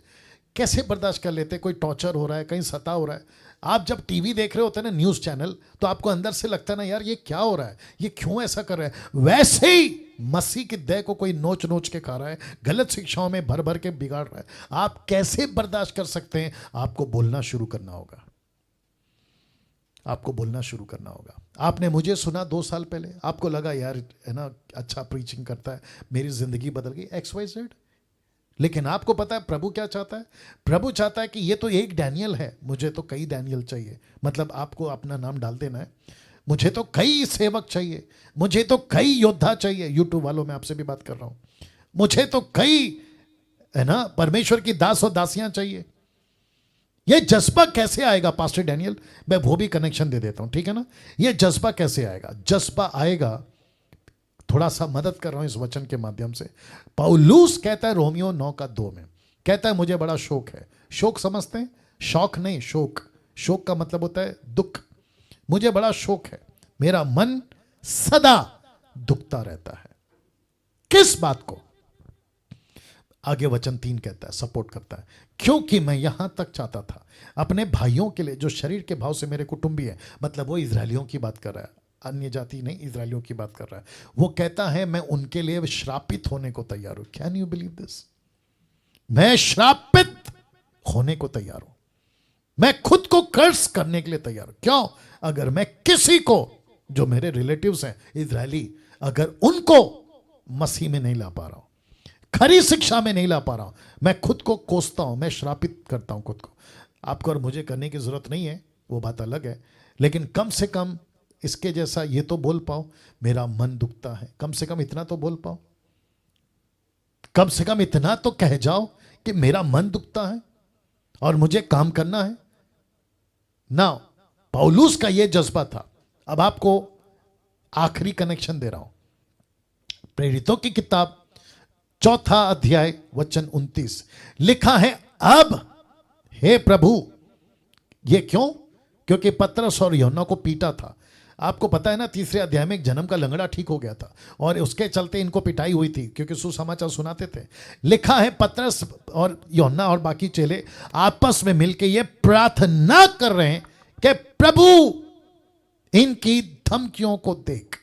कैसे बर्दाश्त कर लेते हैं? कोई टॉर्चर हो रहा है, कहीं सता हो रहा है। आप जब टीवी देख रहे होते हैं ना, न्यूज़ चैनल, तो आपको अंदर से लगता है ना, यार ये क्या हो रहा है, ये क्यों ऐसा कर रहा है। वैसे ही मसीह की देह को कोई नोच नोच के खा रहा है, गलत शिक्षाओं में भर भर के बिगाड़ रहा है। आप कैसे बर्दाश्त कर सकते हैं? आपको बोलना शुरू करना होगा। आपको बोलना शुरू करना होगा। आपने मुझे सुना 2 साल पहले, आपको लगा यार है ना अच्छा प्रीचिंग करता है, मेरी जिंदगी बदल गई, XYZ। लेकिन आपको पता है प्रभु क्या चाहता है? प्रभु चाहता है कि ये तो एक डैनियल है, मुझे तो कई डैनियल चाहिए। मतलब आपको अपना नाम डाल देना है। मुझे तो कई सेवक चाहिए, मुझे तो कई योद्धा चाहिए। यूट्यूब वालों में आपसे भी बात कर रहा हूं। मुझे तो कई है ना परमेश्वर की दास और दासियां चाहिए। ये जज्बा कैसे आएगा पास्टर डैनियल? मैं वो भी कनेक्शन दे देता हूं, ठीक है ना। ये जज्बा कैसे आएगा? जज्बा आएगा थोड़ा सा मदद कर रहा हूं इस वचन के माध्यम से। पौलुस कहता है रोमियो 9:2 में, कहता है मुझे बड़ा शोक है। शोक समझते हैं? शौक नहीं, शोक। शोक का मतलब होता है दुख। मुझे बड़ा शोक है, मेरा मन सदा दुखता रहता है। किस बात को? आगे वचन 3 कहता है, सपोर्ट करता है, क्योंकि मैं यहां तक चाहता था अपने भाइयों के लिए जो शरीर के भाव से मेरे कुटुंबी है, मतलब वो इजरायलियों की बात कर रहा है, अन्य जाति नहीं, इजरायलियों की बात कर रहा है। वो कहता है मैं उनके लिए श्रापित होने को तैयार हूं। Can you believe this? मैं श्रापित होने को तैयार हूं, मैं खुद को कर्स करने के लिए तैयार हूं। क्यों? अगर मैं किसी को, जो मेरे रिलेटिव्स हैं इजरायली, अगर उनको मसीह में नहीं ला पा रहा हूं, खरी शिक्षा में नहीं ला पा रहा हूं, मैं खुद को कोसता हूं, मैं श्रापित करता हूं खुद को। आपको और मुझे करने की जरूरत नहीं है, वो बात अलग है, लेकिन कम से कम इसके जैसा ये तो बोल पाओ, मेरा मन दुखता है। कम से कम इतना तो बोल पाओ, कम से कम इतना तो कह जाओ कि मेरा मन दुखता है और मुझे काम करना है ना। पौलुस का ये जज्बा था। अब आपको आखिरी कनेक्शन दे रहा हूं, प्रेरितों की किताब 4 अध्याय वचन 29 लिखा है, अब हे प्रभु। ये क्यों? क्योंकि पतरस और यूहन्ना को पीटा था। आपको पता है ना, 3 अध्याय में एक जन्म का लंगड़ा ठीक हो गया था और उसके चलते इनको पिटाई हुई थी, क्योंकि सुसमाचार सुनाते थे। लिखा है पतरस और यूहन्ना और बाकी चेले आपस में मिलकर ये प्रार्थना कर रहे हैं कि प्रभु इनकी धमकियों को देख।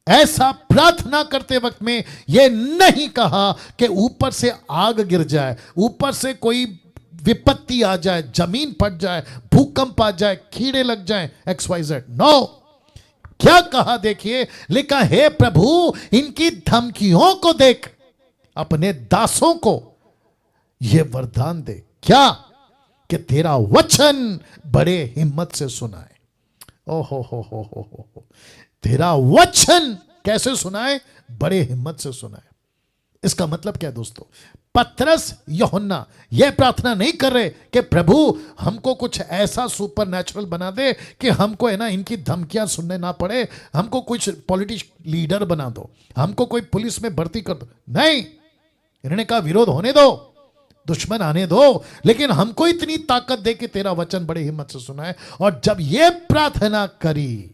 ऐसा प्रार्थना करते वक्त में यह नहीं कहा कि ऊपर से आग गिर जाए, ऊपर से कोई विपत्ति आ जाए, जमीन फट जाए, भूकंप आ जाए, कीड़े लग जाए, XYZ। नो, क्या कहा देखिए, लिखा हे प्रभु इनकी धमकियों को देख, अपने दासों को यह वरदान दे। क्या? कि तेरा वचन बड़े हिम्मत से सुनाए। ओहो हो, तेरा वचन कैसे सुनाए? बड़े हिम्मत से सुनाए। इसका मतलब क्या दोस्तों? पतरस यूहन्ना यह प्रार्थना नहीं कर रहे कि प्रभु हमको कुछ ऐसा सुपर नेचुरल बना दे कि हमको है ना इनकी धमकियां सुनने ना पड़े, हमको कुछ पॉलिटिक्स लीडर बना दो, हमको कोई पुलिस में भर्ती कर दो। नहीं, इन्होंने कहा विरोध होने दो, दुश्मन आने दो, लेकिन हमको इतनी ताकत दे कि तेरा वचन बड़े हिम्मत से सुनाए। और जब यह प्रार्थना करी,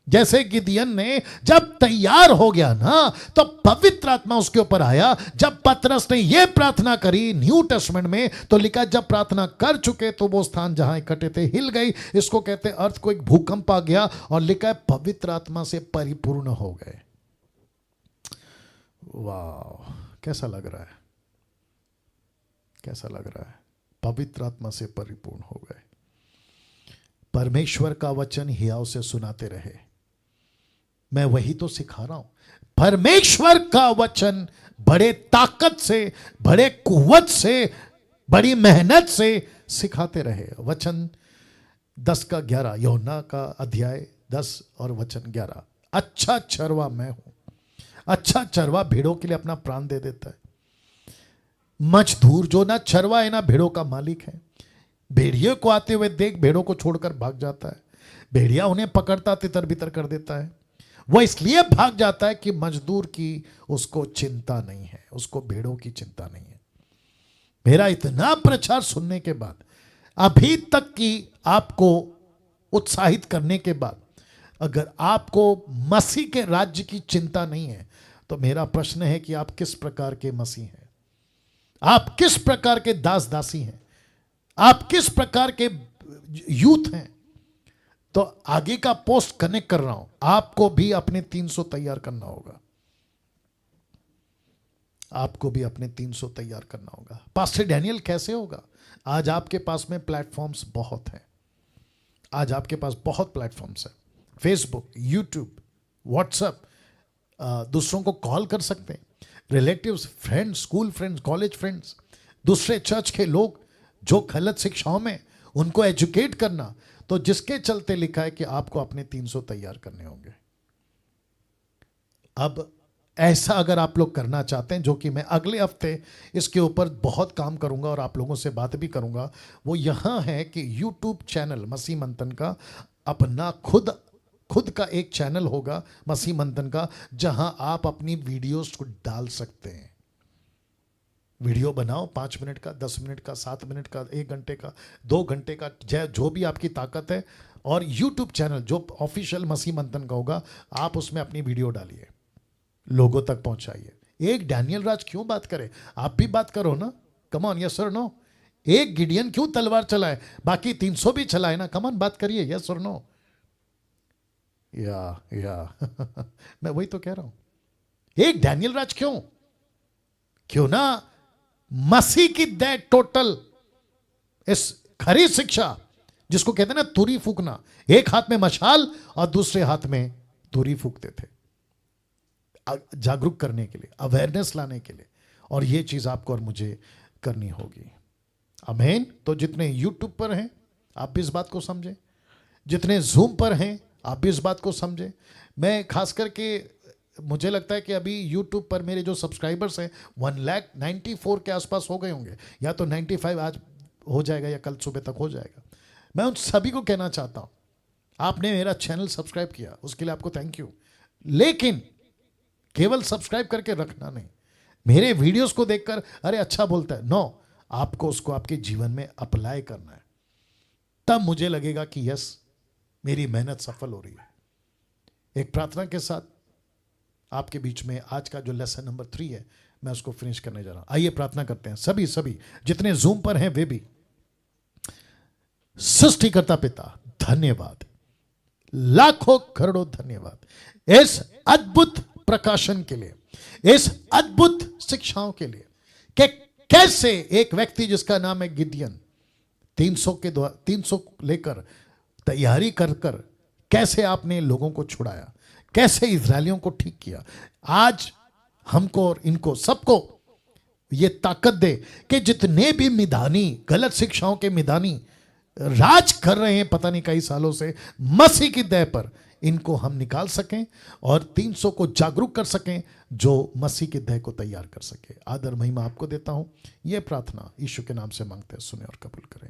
जैसे गिदियन ने जब तैयार हो गया ना, तो पवित्र आत्मा उसके ऊपर आया। जब पतरस ने यह प्रार्थना करी, न्यू टेस्टमेंट में तो लिखा जब प्रार्थना कर चुके तो वो स्थान जहां इकट्ठे थे हिल गई। इसको कहते अर्थ को एक भूकंप आ गया, और लिखा है पवित्र आत्मा से परिपूर्ण हो गए। वाह, कैसा लग रहा है? कैसा लग रहा है? पवित्र आत्मा से परिपूर्ण हो गए। परमेश्वर का वचन हियाव से सुनाते रहे। मैं वही तो सिखा रहा हूं। परमेश्वर का वचन बड़े ताकत से, बड़े कुव्वत से, बड़ी मेहनत से सिखाते रहे। वचन 10:11, यूहन्ना का अध्याय 10 और वचन 11। अच्छा चरवा मैं हूं। अच्छा चरवा भेड़ों के लिए अपना प्राण दे देता है। मजदूर जो ना चरवा है ना भेड़ों का मालिक है, भेड़िए को आते हुए देख भेड़ों को छोड़कर भाग जाता है। भेड़िया उन्हें पकड़ता तितर बितर कर देता है। वो इसलिए भाग जाता है कि मजदूर की उसको चिंता नहीं है, उसको भेड़ों की चिंता नहीं है। मेरा इतना प्रचार सुनने के बाद, अभी तक की आपको उत्साहित करने के बाद, अगर आपको मसीह के राज्य की चिंता नहीं है, तो मेरा प्रश्न है कि आप किस प्रकार के मसीह हैं? आप किस प्रकार के दास दासी हैं? आप किस प्रकार के यूथ हैं? तो आगे का पोस्ट कनेक्ट कर रहा हूं, आपको भी अपने 300 तैयार करना होगा। आपको भी अपने 300 तैयार करना होगा। पास्टर डैनियल कैसे होगा? आज आपके पास में प्लेटफॉर्म्स बहुत हैं। आज आपके पास बहुत प्लेटफॉर्म्स हैं, फेसबुक, यूट्यूब, व्हाट्सएप, दूसरों को कॉल कर सकते हैं, relatives, friends, school friends, college friends, दूसरे चर्च के लोग जो गलत शिक्षाओं में, उनको एजुकेट करना। तो जिसके चलते लिखा है कि आपको अपने 300 तैयार करने होंगे। अब ऐसा अगर आप लोग करना चाहते हैं, जो कि मैं अगले हफ्ते इसके ऊपर बहुत काम करूंगा और आप लोगों से बात भी करूंगा, वो यहां है कि यूट्यूब चैनल मसीह मंथन का अपना खुद खुद का एक चैनल होगा मसीह मंथन का, जहां आप अपनी वीडियोस को डाल सकते हैं। वीडियो बनाओ 5 मिनट का, 10 मिनट का, 7 मिनट का, 1 घंटे का, 2 घंटे का, जो भी आपकी ताकत है। और यूट्यूब चैनल जो ऑफिशियल मसीह मंथन का होगा, आप उसमें अपनी वीडियो डालिए, लोगों तक पहुंचाइए। एक डैनियल राज क्यों बात करे, आप भी बात करो ना। कम ऑन, यस और नो। एक गिडियन क्यों तलवार चलाए, बाकी 300 भी चलाए ना। कम ऑन, बात करिए, यस और नो। या मैं वही तो कह रहा हूं। एक डैनियल राज क्यों ना मसीह की दे टोटल, इस खरी शिक्षा जिसको कहते हैं ना तुरी फूकना, एक हाथ में मशाल और दूसरे हाथ में तुरी फूकते थे, जागरूक करने के लिए, अवेयरनेस लाने के लिए। और ये चीज आपको और मुझे करनी होगी। आमीन। तो जितने यूट्यूब पर हैं आप भी इस बात को समझें, जितने जूम पर हैं आप भी इस बात को समझें। मैं खास करके मुझे लगता है कि अभी यूट्यूब पर मेरे जो सब्सक्राइबर्स हैं 1,94,000 के आसपास हो गए होंगे, या तो 95 आज हो जाएगा या कल सुबह तक हो जाएगा। मैं उन सभी को कहना चाहता हूं, आपने मेरा चैनल सब्सक्राइब किया, उसके लिए आपको थैंक यू। लेकिन केवल सब्सक्राइब करके रखना नहीं, मेरे वीडियोस को देखकर अरे अच्छा बोलता है, नो, आपको उसको आपके जीवन में अप्लाई करना है। तब मुझे लगेगा कि यस, मेरी मेहनत सफल हो रही है। एक प्रार्थना के साथ आपके बीच में आज का जो लेसन नंबर 3 है, मैं उसको फिनिश करने जा रहा हूं। आइए प्रार्थना करते हैं सभी जितने जूम पर हैं वे भी। सृष्टिकर्ता पिता, धन्यवाद, लाखों करोड़ों धन्यवाद इस अद्भुत प्रकाशन के लिए, इस अद्भुत शिक्षाओं के लिए कि कैसे एक व्यक्ति जिसका नाम है गिडियन 300 लेकर तैयारी कर कैसे आपने लोगों को छुड़ाया, कैसे इजरायलियों को ठीक किया। आज हमको और इनको सबको ये ताकत दे कि जितने भी मिधानी, गलत शिक्षाओं के मिधानी राज कर रहे हैं पता नहीं कई सालों से, मसीह की दया पर इनको हम निकाल सकें और 300 को जागरूक कर सकें जो मसीह की दया को तैयार कर सके। आदर महिमा आपको देता हूं। यह प्रार्थना यीशु के नाम से मांगते हैं, सुने और कबूल करें।